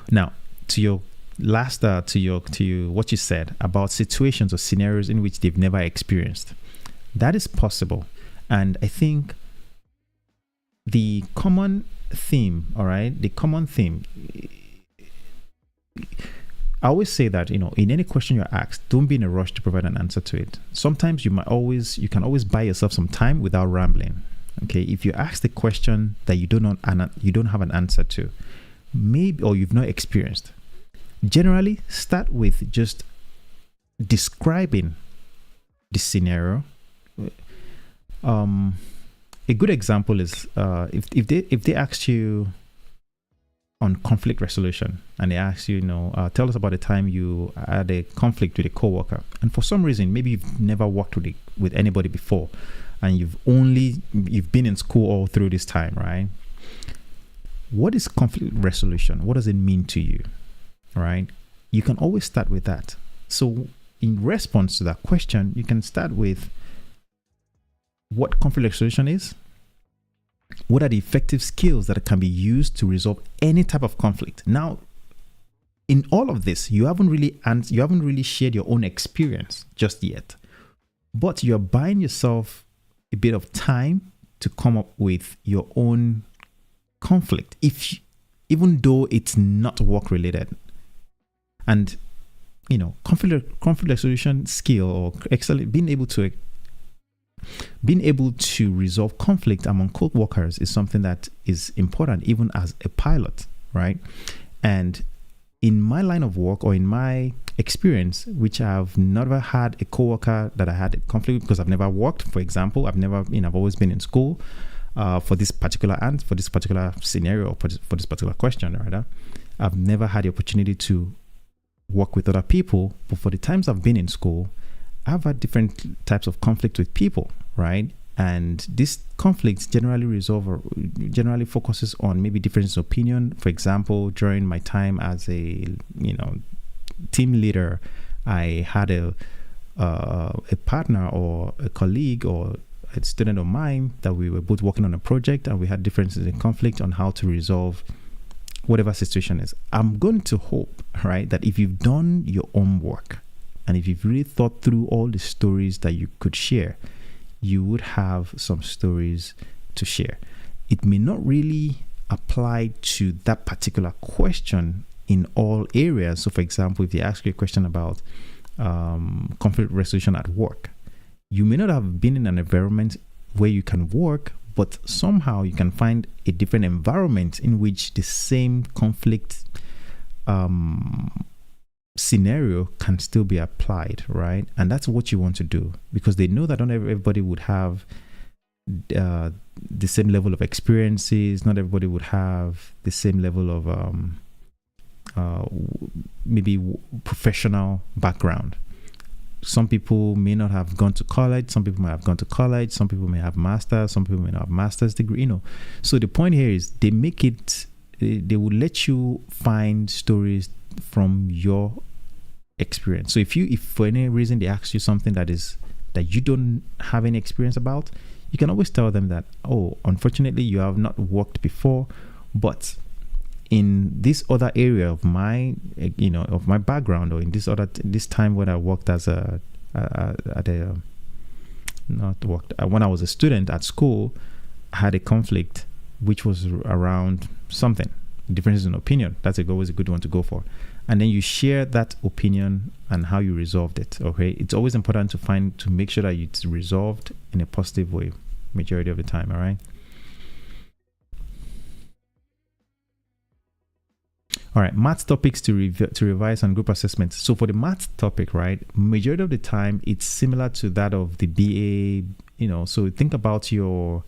Now, to your last, to what you said about situations or scenarios in which they've never experienced, that is possible. And I think the common theme, all right, I always say that, in any question you're asked, don't be in a rush to provide an answer to it. Sometimes you can always buy yourself some time without rambling. Okay, if you ask the question that you don't have an answer to, maybe, or you've not experienced, generally start with just describing the scenario. a good example is if they asked you on conflict resolution and they ask you, tell us about a time you had a conflict with a coworker, and for some reason maybe you've never worked with anybody before, and you've been in school all through this time, right? What is conflict resolution? What does it mean to you, right? You can always start with that. So in response to that question, you can start with what conflict resolution is. What are the effective skills that can be used to resolve any type of conflict? Now, in all of this, you haven't really shared your own experience just yet, but you're buying yourself a bit of time to come up with your own conflict, even though it's not work related. And conflict resolution skill, or excellent being able to resolve conflict among co-workers, is something that is important even as a pilot, right? And in my line of work, or in my experience, which I've never had a co-worker that I had a conflict with, because I've never worked, for example. I've always been in school for this particular scenario, or for this particular question, rather. I've never had the opportunity to work with other people, but for the times I've been in school, I've had different types of conflict with people, right? And this conflict generally focuses on maybe difference of opinion. For example, during my time as a team leader, I had a partner or a colleague or a student of mine that we were both working on a project, and we had differences in conflict on how to resolve whatever situation is. I'm going to hope, right, that if you've done your own work, and if you've really thought through all the stories that you could share, you would have some stories to share. It may not really apply to that particular question in all areas. So, for example, if they ask you a question about conflict resolution at work, you may not have been in an environment where you can work, but somehow you can find a different environment in which the same conflict scenario can still be applied, right? And that's what you want to do, because they know that not everybody would have the same level of experiences. Not everybody would have the same level of maybe professional background. Some people may not have gone to college. Some people might have gone to college. Some people may have masters. Some people may not have master's degree. So the point here is they will let you find stories from your experience. So if for any reason they ask you something that you don't have any experience about, you can always tell them that, unfortunately you have not worked before, but in this other area of my background, or in this time when I worked when I was a student at school, I had a conflict which was around something, differences in opinion. That's always a good one to go for. And then you share that opinion and how you resolved it. Okay, it's always important to make sure that it's resolved in a positive way, majority of the time. All right. All right, math topics to revise and group assessments. So for the math topic, right, majority of the time it's similar to that of the BA. So think about your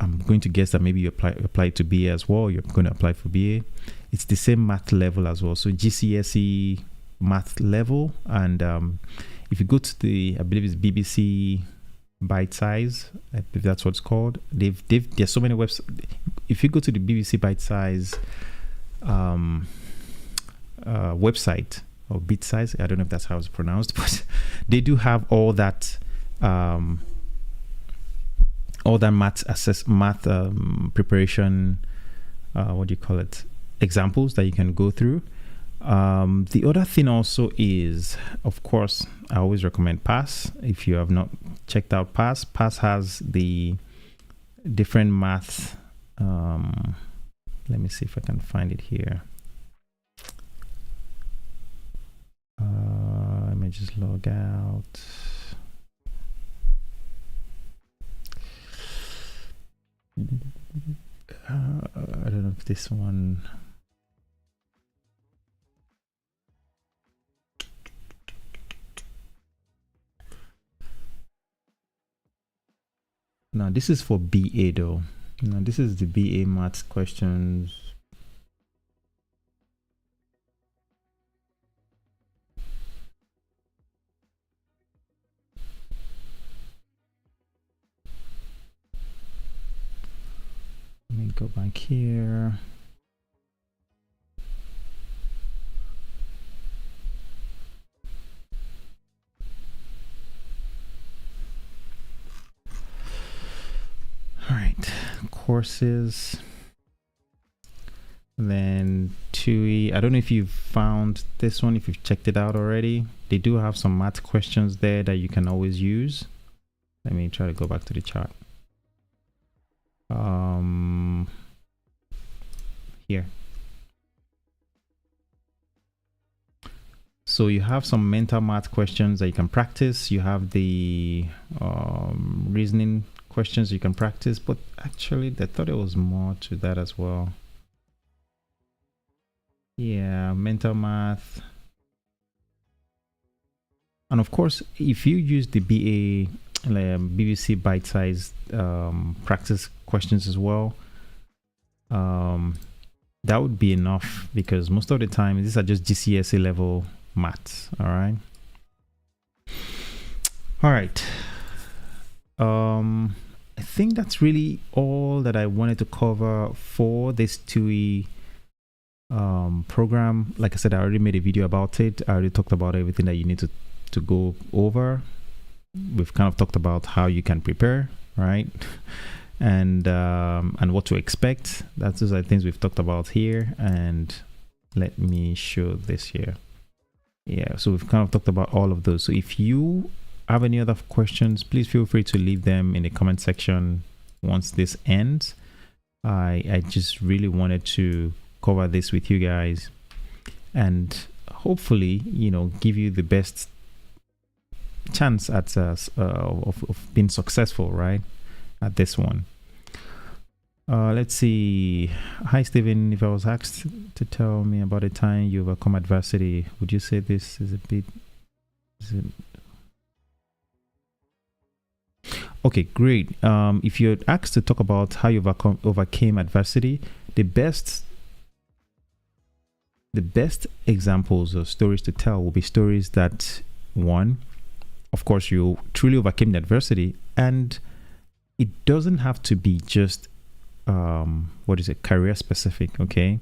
I'm going to guess that maybe you apply to BA as well. You're going to apply for BA. It's the same math level as well. So GCSE math level. And if you go to I believe it's BBC Bite Size, I believe that's what it's called. There's so many websites. If you go to the BBC Bite Size website, or Bit Size, I don't know if that's how it's pronounced, but they do have all that math preparation, what do you call it, examples that you can go through. The other thing also is, of course, I always recommend PASS. If you have not checked out PASS has the different math. Let me see if I can find it here. Let me just log out. I don't know if this one. This is for BA though. This is the BA maths questions. Let me go back here. All right, courses. Then TUI, I don't know if you've found this one, if you've checked it out already. They do have some math questions there that you can always use. Let me try to go back to the chart. Here. So you have some mental math questions that you can practice. You have the reasoning questions you can practice, but actually I thought there was more to that as well. Yeah, mental math. And of course, if you use the BBC bite-sized practice questions as well, that would be enough, because most of the time these are just GCSE level maths. All right. I think that's really all that I wanted to cover for this TUI program. Like I said, I already made a video about it. I already talked about everything that you need to go over. We've kind of talked about how you can prepare, right? And what to expect. Those are things we've talked about here. And let me show this here. Yeah, so we've kind of talked about all of those. So if you have any other questions, please feel free to leave them in the comment section once this ends. I just really wanted to cover this with you guys and hopefully, give you the best chance at of being successful, right, at this one. Let's see. Hi Stephen, if I was asked to tell me about a time you overcome adversity, would you say this is a bit okay, great. If you're asked to talk about how you overcame adversity, the best examples or stories to tell will be stories that, one, of course, you truly overcame the adversity, and it doesn't have to be just career specific. Okay,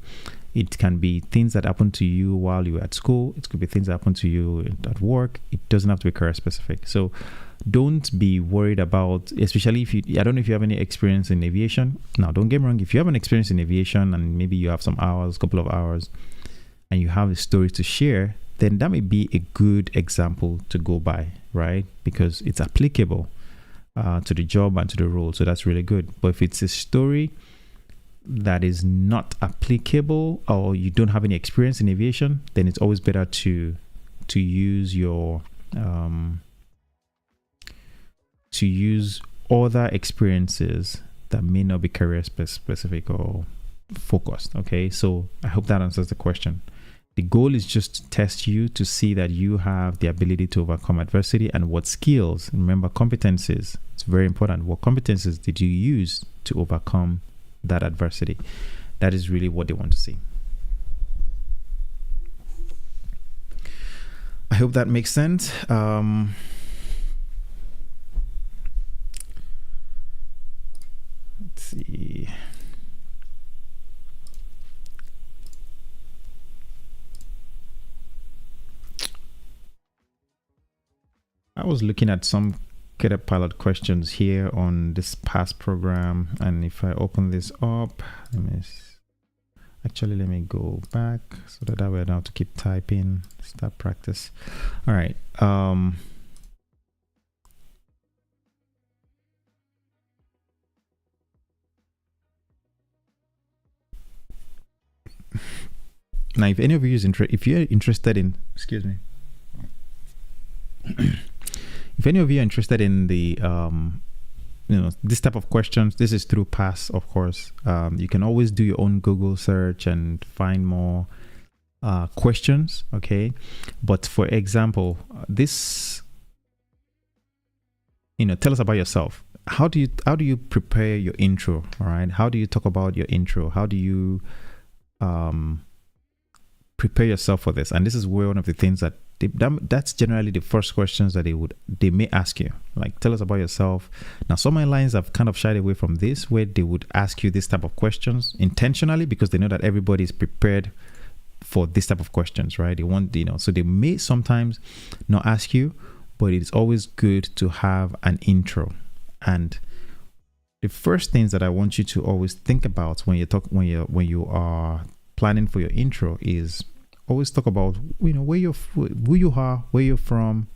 it can be things that happen to you while you were at school. It could be things that happen to you at work. It doesn't have to be career specific. So don't be worried about, especially if I don't know if you have any experience in aviation. Now, don't get me wrong. If you have an experience in aviation and maybe you have some hours, couple of hours, and you have a story to share, then that may be a good example to go by, right? Because it's applicable to the job and to the role. So that's really good. But if it's a story that is not applicable or you don't have any experience in aviation, then it's always better to use your to use other experiences that may not be career specific or focused. Okay, so I hope that answers the question. The goal is just to test you to see that you have the ability to overcome adversity and what skills. Remember, competencies. It's very important. What competencies did you use to overcome that adversity? That is really what they want to see. I hope that makes sense. Let's see. I was looking at some cadet pilot questions here on this past program, and if I open this up, let me go back so that way I don't have to keep typing. Start practice. All right. Now, if any of you if you're interested in, excuse me. If any of you are interested in the, this type of questions, this is through PASS, of course. You can always do your own Google search and find more questions, okay? But for example, this, tell us about yourself. how do you prepare your intro? All right, how do you talk about your intro? How do you um prepare yourself for this? And this is where one of the things that's generally the first questions that they may ask you, like, tell us about yourself. Now, some airlines have kind of shied away from this, where they would ask you this type of questions intentionally, because they know that everybody is prepared for this type of questions, right? They want, so they may sometimes not ask you, but it's always good to have an intro. And the first things that I want you to always think about when you are planning for your intro is always talk about who you are, where you're from,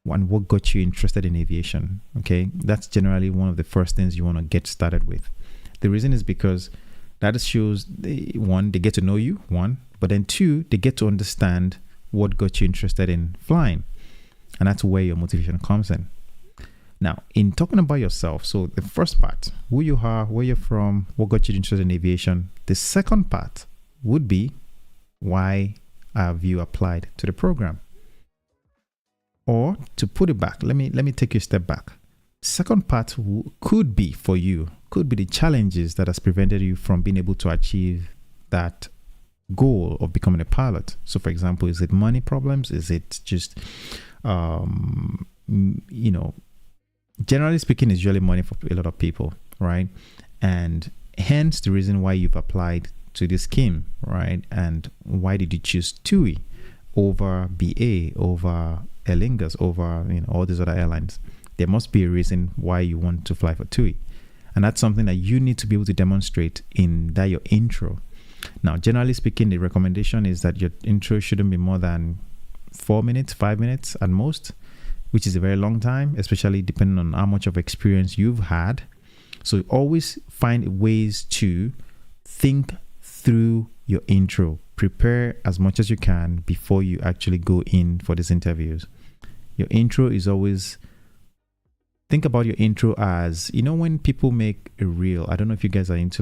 and what got you interested in aviation. Okay, that's generally one of the first things you want to get started with. The reason is because that shows, one, they get to know you, one, but then two, they get to understand what got you interested in flying, and that's where your motivation comes in. Now, in talking about yourself, so the first part, who you are, where you're from, what got you interested in aviation. The second part would be, why have you applied to the program? Or to put it back, let me take you a step back. Second part could be the challenges that has prevented you from being able to achieve that goal of becoming a pilot. So, for example, is it money problems? Is it just, generally speaking, it's usually money for a lot of people, right? And hence the reason why you've applied to this scheme, right? And why did you choose TUI over BA, over Aer Lingus, over all these other airlines? There must be a reason why you want to fly for TUI, and that's something that you need to be able to demonstrate in your intro. Now, generally speaking, the recommendation is that your intro shouldn't be more than 4 minutes, 5 minutes at most, which is a very long time, especially depending on how much of experience you've had. So always find ways to think through your intro. Prepare as much as you can before you actually go in for these interviews. Your intro is always, think about your intro as, when people make a reel, I don't know if you guys are into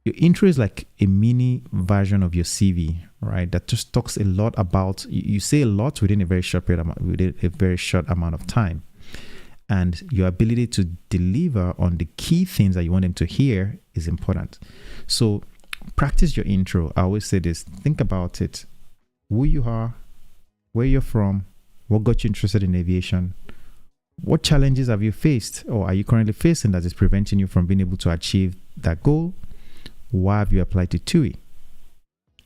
your intro is like a mini version of your CV, right? That just talks a lot about, you say a lot within a very short amount of time. And your ability to deliver on the key things that you want them to hear is important. So practice your intro. I always say this, think about it. Who you are, where you're from, what got you interested in aviation, what challenges have you faced or are you currently facing that is preventing you from being able to achieve that goal? Why have you applied to TUI?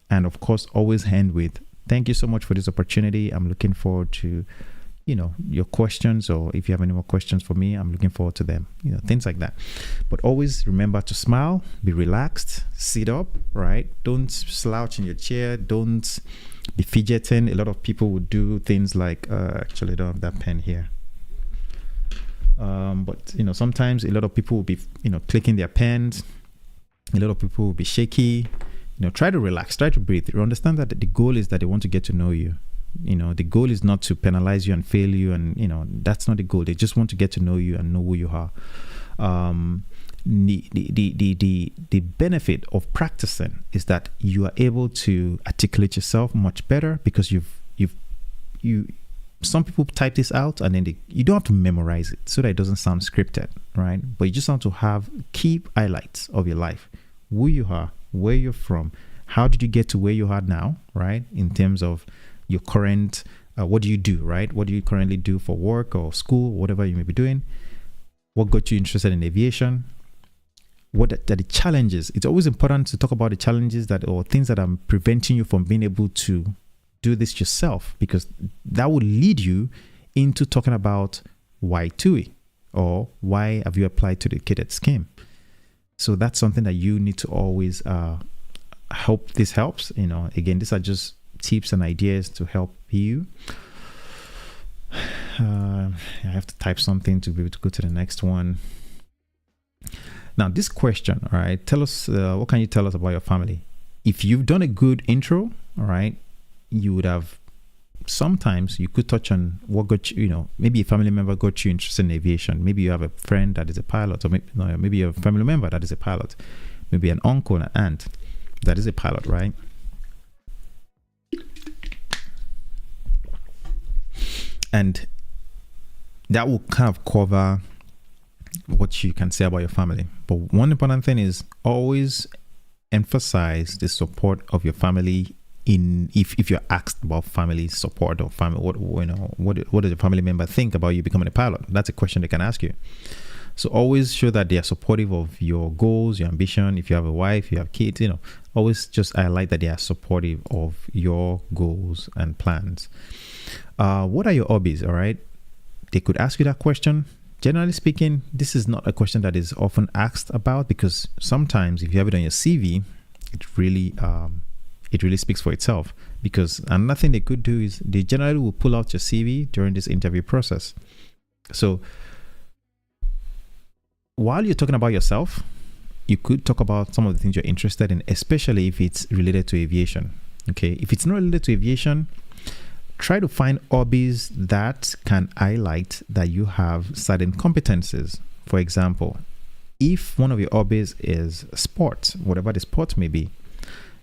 And of course, always end with, thank you so much for this opportunity. I'm looking forward to your questions, or if you have any more questions for me, I'm looking forward to them, things like that. But always remember to smile, be relaxed, sit up, right? Don't slouch in your chair. Don't be fidgeting. A lot of people would do things like, actually I don't have that pen here. But sometimes a lot of people will be, clicking their pens. A lot of people will be shaky. Try to relax, try to breathe. You understand that the goal is that they want to get to know you. The goal is not to penalize you and fail you, and that's not the goal. They just want to get to know you and know who you are. The benefit of practicing is that you are able to articulate yourself much better, because some people type this out and then you don't have to memorize it so that it doesn't sound scripted, right? But you just want to have key highlights of your life, who you are, where you're from, how did you get to where you are now, right? In terms of your current, what do you do, right? What do you currently do for work or school, whatever you may be doing? What got you interested in aviation? What are the challenges? It's always important to talk about the challenges or things that are preventing you from being able to do this yourself, because that will lead you into talking about why TUI, or why have you applied to the cadet scheme. So that's something that you need to always hope this helps. Again, these are just tips and ideas to help you. I have to type something to be able to go to the next one. Now, this question, all right, tell us, what can you tell us about your family? If you've done a good intro, all right, you would have, sometimes you could touch on what got you, maybe a family member got you interested in aviation. Maybe you have a friend that is a pilot, or maybe you have a family member that is a pilot. Maybe an uncle and an aunt that is a pilot, right? And that will kind of cover what you can say about your family. But one important thing is always emphasize the support of your family. In if you're asked about family support or family, what does your family member think about you becoming a pilot? That's a question they can ask you. So always show that they are supportive of your goals, your ambition. If you have a wife, you have kids, always just highlight that they are supportive of your goals and plans. What are your hobbies? All right. They could ask you that question. Generally speaking, this is not a question that is often asked about, because sometimes if you have it on your CV, it really speaks for itself. Because another thing they could do is they generally will pull out your CV during this interview process. So while you're talking about yourself, you could talk about some of the things you're interested in, especially if it's related to aviation. Okay, if it's not related to aviation, try to find hobbies that can highlight that you have certain competencies. For example, if one of your hobbies is sports, whatever the sport may be,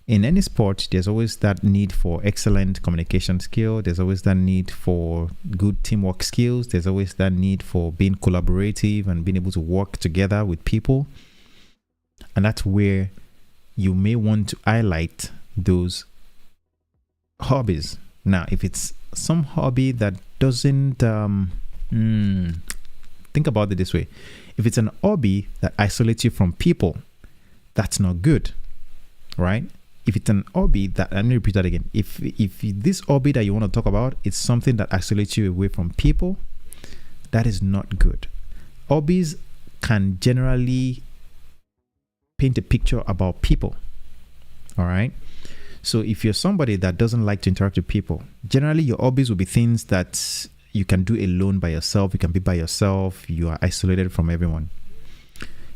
in any sport, there's always that need for excellent communication skill. There's always that need for good teamwork skills. There's always that need for being collaborative and being able to work together with people. And that's where you may want to highlight those hobbies. Now, if it's some hobby that doesn't, think about it this way. If it's an hobby that isolates you from people, that's not good, right? If it's an hobby that, let me repeat that again. If this hobby that you want to talk about is something that isolates you away from people, that is not good. Hobbies can generally paint a picture about people, all right? So if you're somebody that doesn't like to interact with people, generally your hobbies will be things that you can do alone by yourself. You can be by yourself. You are isolated from everyone.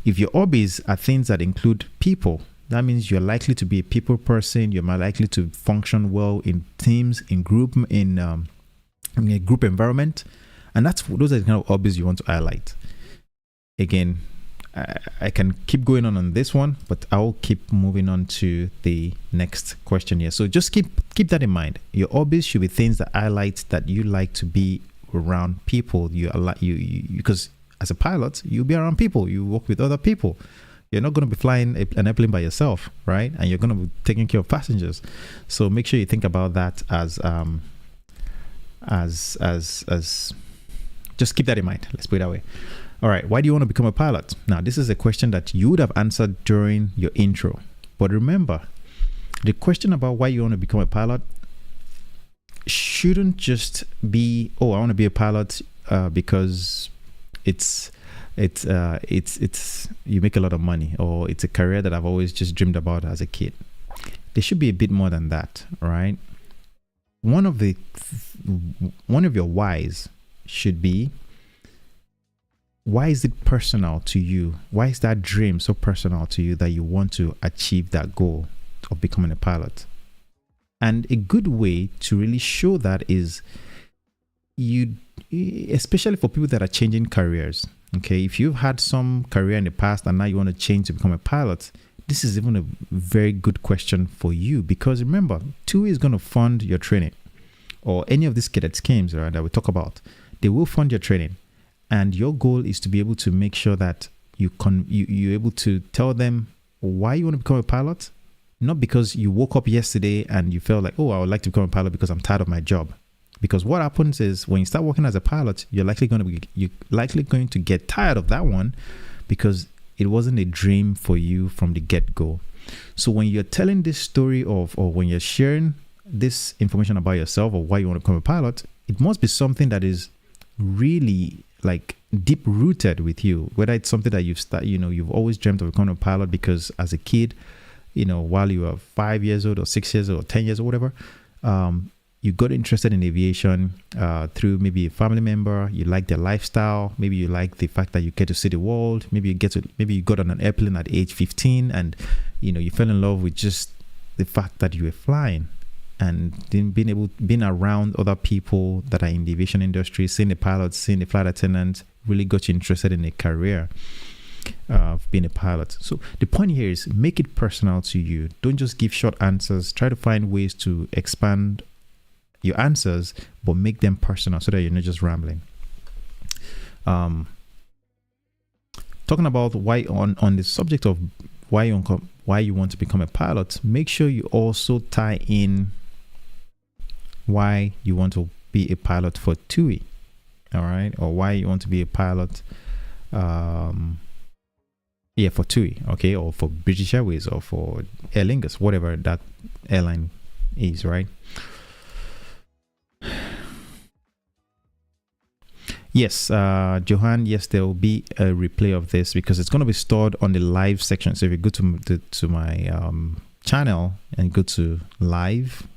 If your hobbies are things that include people, that means you're likely to be a people person. You're more likely to function well in teams, in a group environment. And those are the kind of hobbies you want to highlight. Again, I can keep going on this one, but I'll keep moving on to the next question here. So just keep that in mind. Your hobbies should be things that highlight that you like to be around people. You because as a pilot, you'll be around people. You work with other people. You're not going to be flying an airplane by yourself, right? And you're going to be taking care of passengers. So make sure you think about that as just keep that in mind. Let's put it that way. All right, why do you want to become a pilot? Now, this is a question that you would have answered during your intro. But remember, the question about why you want to become a pilot shouldn't just be, I want to be a pilot because it's you make a lot of money, or it's a career that I've always just dreamed about as a kid. There should be a bit more than that, right? One of your whys should be, why is it personal to you? Why is that dream so personal to you that you want to achieve that goal of becoming a pilot? And a good way to really show that is especially for people that are changing careers. Okay, if you've had some career in the past and now you want to change to become a pilot, this is even a very good question for you, because remember, TUI is going to fund your training, or any of these cadet schemes, right, that we talk about. They will fund your training. And your goal is to be able to make sure that you're able to tell them why you want to become a pilot. Not because you woke up yesterday and you felt like, I would like to become a pilot because I'm tired of my job. Because what happens is when you start working as a pilot, you're likely going to get tired of that one because it wasn't a dream for you from the get-go. So when you're telling this story or when you're sharing this information about yourself or why you want to become a pilot, it must be something that is really like deep rooted with you, whether it's something that you've always dreamt of becoming a pilot because as a kid, while you were 5 years old or 6 years old or 10 years or whatever, you got interested in aviation through maybe a family member. You like their lifestyle. Maybe you like the fact that you get to see the world. Maybe you got on an airplane at age 15 and you fell in love with just the fact that you were flying. And then being around other people that are in the aviation industry, seeing the pilots, seeing the flight attendants, really got you interested in a career of being a pilot. So the point here is make it personal to you. Don't just give short answers. Try to find ways to expand your answers, but make them personal so that you're not just rambling. Um, talking about why on the subject of why you want to become a pilot, make sure you also tie in why you want to be a pilot for TUI, all right, or why you want to be a pilot, for TUI, okay, or for British Airways or for Aer Lingus, whatever that airline is, right? Yes, Johan, yes, there will be a replay of this because it's going to be stored on the live section. So if you go to my channel and go to live,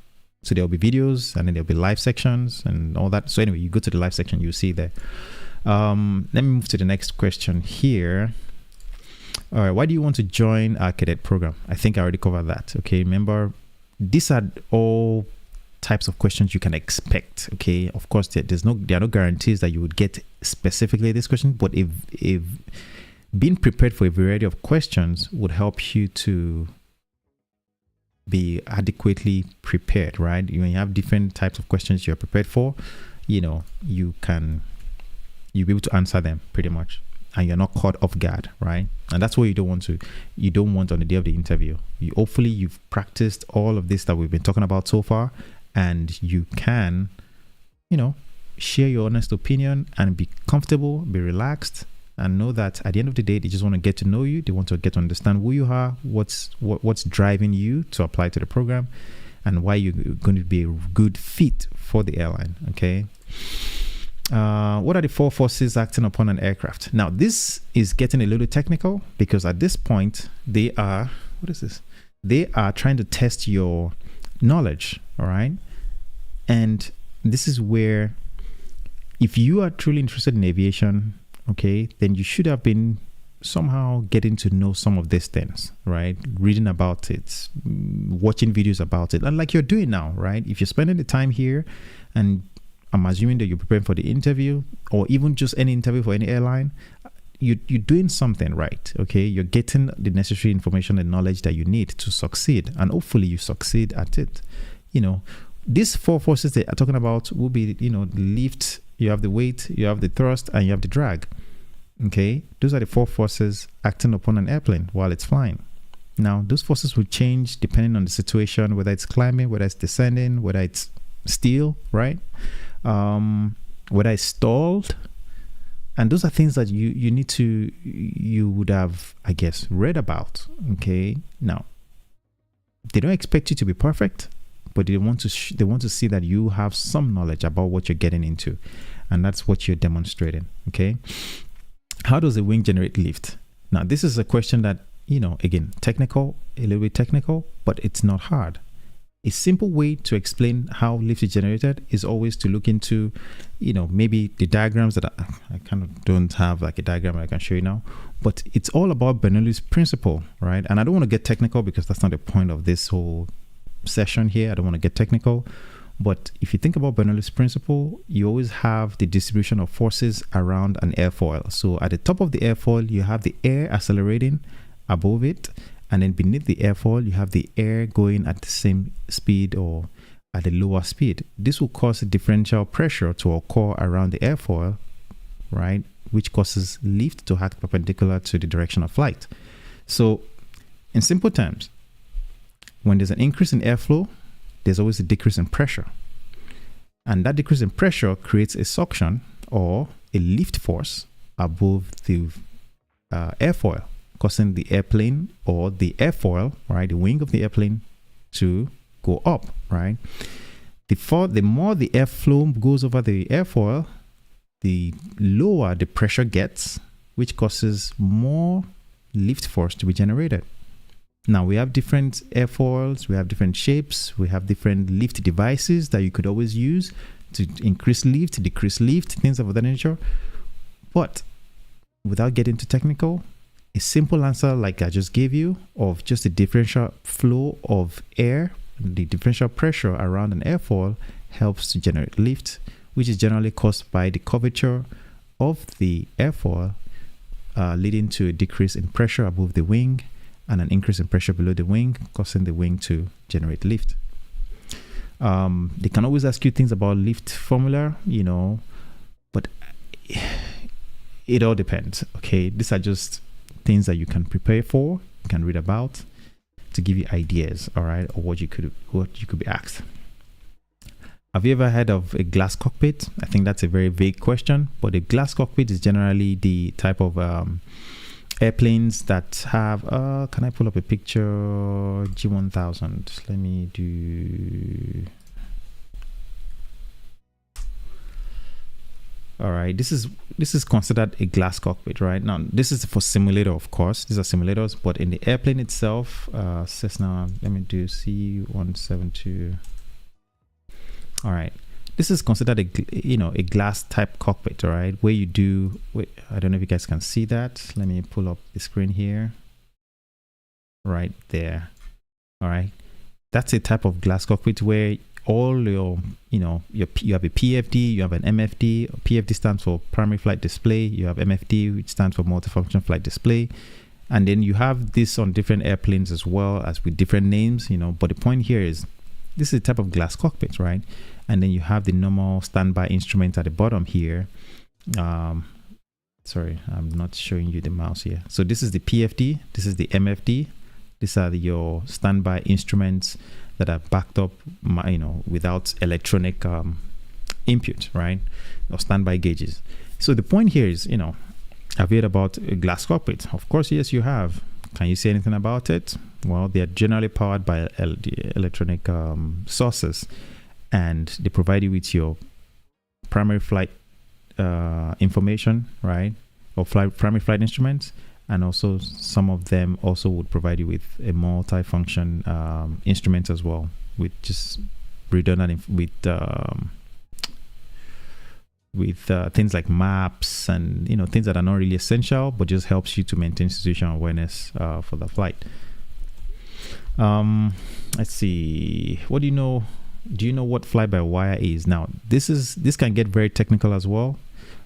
so there'll be videos and then there'll be live sections and all that. So anyway, you go to the live section, you'll see there. Let me move to the next question here. All right, why do you want to join our cadet program? I think I already covered that. Okay, remember, these are all types of questions you can expect. Okay, of course, there are no guarantees that you would get specifically this question, but if being prepared for a variety of questions would help you to be adequately prepared, right? When you have different types of questions you're prepared for, you'll be able to answer them pretty much, and you're not caught off guard, right? And that's what you don't want on the day of the interview. Hopefully you've practiced all of this that we've been talking about so far, and you can, share your honest opinion and be comfortable, be relaxed, and know that at the end of the day, they just want to get to know you. They want to get to understand who you are, what's driving you to apply to the program, and why you're going to be a good fit for the airline. Okay. What are the 4 forces acting upon an aircraft? Now, this is getting a little technical because at this point, they are trying to test your knowledge, all right? And this is where, if you are truly interested in aviation, okay, then you should have been somehow getting to know some of these things, right? Reading about it, watching videos about it, and like you're doing now, right? If you're spending the time here, and I'm assuming that you're preparing for the interview, or even just any interview for any airline, you're doing something right, okay? You're getting the necessary information and knowledge that you need to succeed, and hopefully you succeed at it. These 4 forces they are talking about will be, the lift, you have the weight, you have the thrust, and you have the drag, okay? Those are the 4 forces acting upon an airplane while it's flying. Now, those forces will change depending on the situation, whether it's climbing, whether it's descending, whether it's still, right? Whether it's stalled. And those are things that you would have, I guess, read about. Okay. Now, they don't expect you to be perfect, but they want to see that you have some knowledge about what you're getting into, and that's what you're demonstrating. Okay. How does a wing generate lift? Now, this is a question that, again, a little bit technical, but it's not hard. A simple way to explain how lift is generated is always to look into, maybe the diagrams that I kind of don't have like a diagram I can show you now, but it's all about Bernoulli's principle, right? And I don't want to get technical because that's not the point of this whole session here. I don't want to get technical, but if you think about Bernoulli's principle, you always have the distribution of forces around an airfoil. So at the top of the airfoil, you have the air accelerating above it, and then beneath the airfoil, you have the air going at the same speed or at a lower speed. This will cause a differential pressure to occur around the airfoil, right? Which causes lift to act perpendicular to the direction of flight. So, in simple terms, when there's an increase in airflow, there's always a decrease in pressure. And that decrease in pressure creates a suction or a lift force above the airfoil, causing the airplane or the airfoil, right, the wing of the airplane to go up, right? The more the airflow goes over the airfoil, the lower the pressure gets, which causes more lift force to be generated. Now, we have different airfoils, we have different shapes, we have different lift devices that you could always use to increase lift, decrease lift, things of that nature. But without getting too technical, a simple answer like I just gave you of just the differential flow of air, the differential pressure around an airfoil helps to generate lift, which is generally caused by the curvature of the airfoil, leading to a decrease in pressure above the wing and an increase in pressure below the wing, causing the wing to generate lift. They can always ask you things about lift formula, but it all depends. Okay, these are just things that you can prepare for, you can read about, to give you ideas, all right, or what you could be asked. Have you ever heard of a glass cockpit? I think that's a very vague question, but a glass cockpit is generally the type of airplanes that have can I pull up a picture? G1000. Let me do. All right, this is considered a glass cockpit, right? Now, this is for simulator, of course. These are simulators, but in the airplane itself, Cessna, let me do C172. All right, this is considered a glass type cockpit, all right, where you do, I don't know if you guys can see that. Let me pull up the screen here. Right there. All right, that's a type of glass cockpit where all your, you have a PFD, you have an MFD. PFD stands for primary flight display. You have MFD, which stands for multifunction flight display. And then you have this on different airplanes as well, as with different names, but the point here is this is a type of glass cockpit, right? And then you have the normal standby instrument at the bottom here. Sorry, I'm not showing you the mouse here. So this is the PFD, this is the MFD. These are your standby instruments that are backed up, without electronic input, right? Or standby gauges. So the point here is, I've heard about a glass cockpit. Of course, yes, you have. Can you say anything about it? Well, they are generally powered by electronic sources, and they provide you with your primary flight information, right? Or primary flight instruments. And also some of them also would provide you with a multi-function instrument as well, with just redundant with things like maps and things that are not really essential, but just helps you to maintain situational awareness for the flight. Let's see. What do you know? Do you know what fly-by-wire is? Now, this can get very technical as well.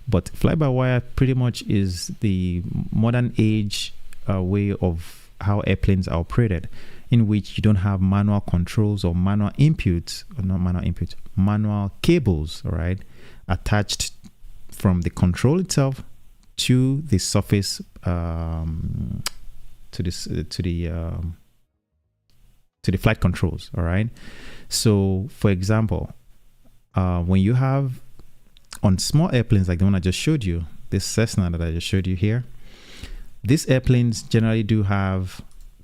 But fly-by-wire pretty much is the modern age way of how airplanes are operated, in which you don't have manual controls or manual inputs, or not manual inputs, manual cables, all right, attached from the control itself to the surface, to the flight controls, all right. So, for example, when you have on small airplanes like the one I just showed you, this Cessna that I just showed you here, these airplanes generally do have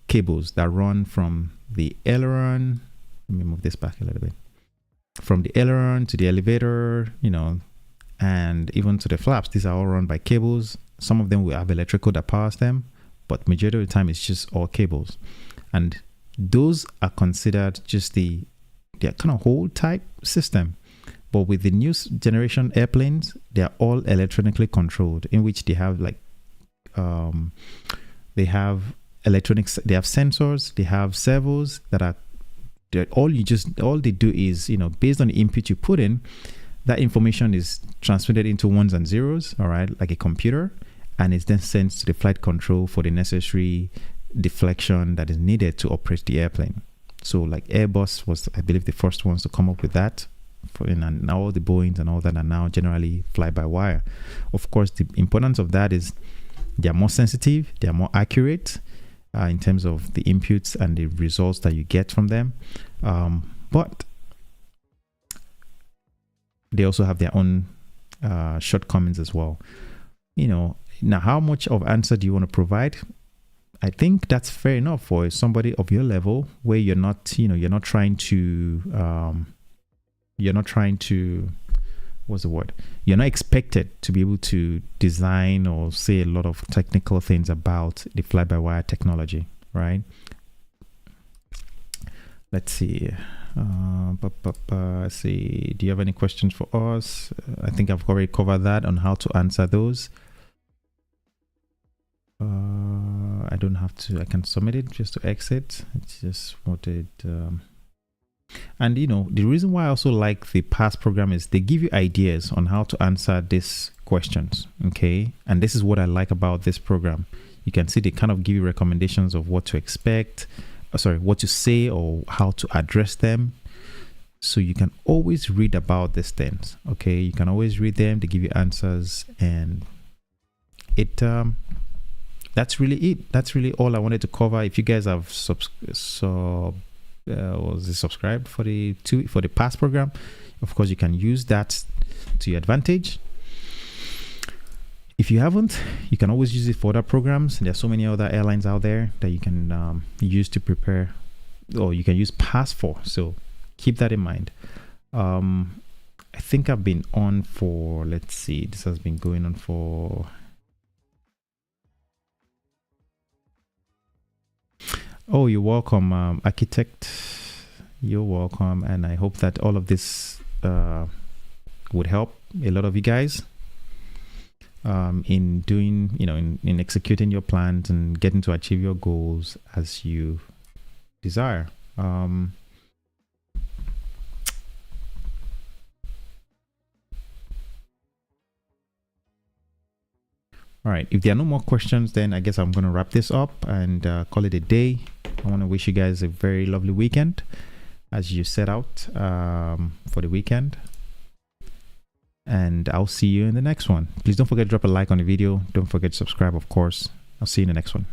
cables that run from the aileron. Let me move this back a little bit. From the aileron to the elevator, and even to the flaps. These are all run by cables. Some of them will have electrical that powers them, but majority of the time it's just all cables. And those are considered just their kind of whole type system. But with the new generation airplanes, they are all electronically controlled, in which they have they have electronics, they have sensors, they have servos that are all they do is, based on the input you put in, that information is transmitted into ones and zeros, all right, like a computer, and it's then sent to the flight control for the necessary deflection that is needed to operate the airplane. So like Airbus was, I believe, the first ones to come up with that. And all the Boeings and all that are now generally fly-by-wire. Of course, the importance of that is they are more sensitive, they are more accurate in terms of the inputs and the results that you get from them. But they also have their own shortcomings as well. Now how much of answer do you want to provide? I think that's fair enough for somebody of your level, where you're not trying to, what's the word? You're not expected to be able to design or say a lot of technical things about the fly-by-wire technology, right? Let's see. Let's see. Do you have any questions for us? I think I've already covered that on how to answer those. I don't have to. I can submit it just to exit. It's just wanted. And the reason why I also like the past program is they give you ideas on how to answer these questions. Okay, and this is what I like about this program. You can see they kind of give you recommendations of what to expect, what to say or how to address them. So you can always read about these things. Okay, you can always read them. They give you answers, and that's really it. That's really all I wanted to cover. If you guys have subscribed for the past program, of course you can use that to your advantage. If you haven't, you can always use it for other programs. There are so many other airlines out there that you can use to prepare, or you can use pass for. So keep that in mind. I think I've been on for, let's see, this has been going on for, oh, you're welcome, architect. You're welcome, and I hope that all of this would help a lot of you guys in doing, in executing your plans and getting to achieve your goals as you desire. All right, if there are no more questions, then I guess I'm going to wrap this up and call it a day. I want to wish you guys a very lovely weekend as you set out for the weekend. And I'll see you in the next one. Please don't forget to drop a like on the video. Don't forget to subscribe, of course. I'll see you in the next one.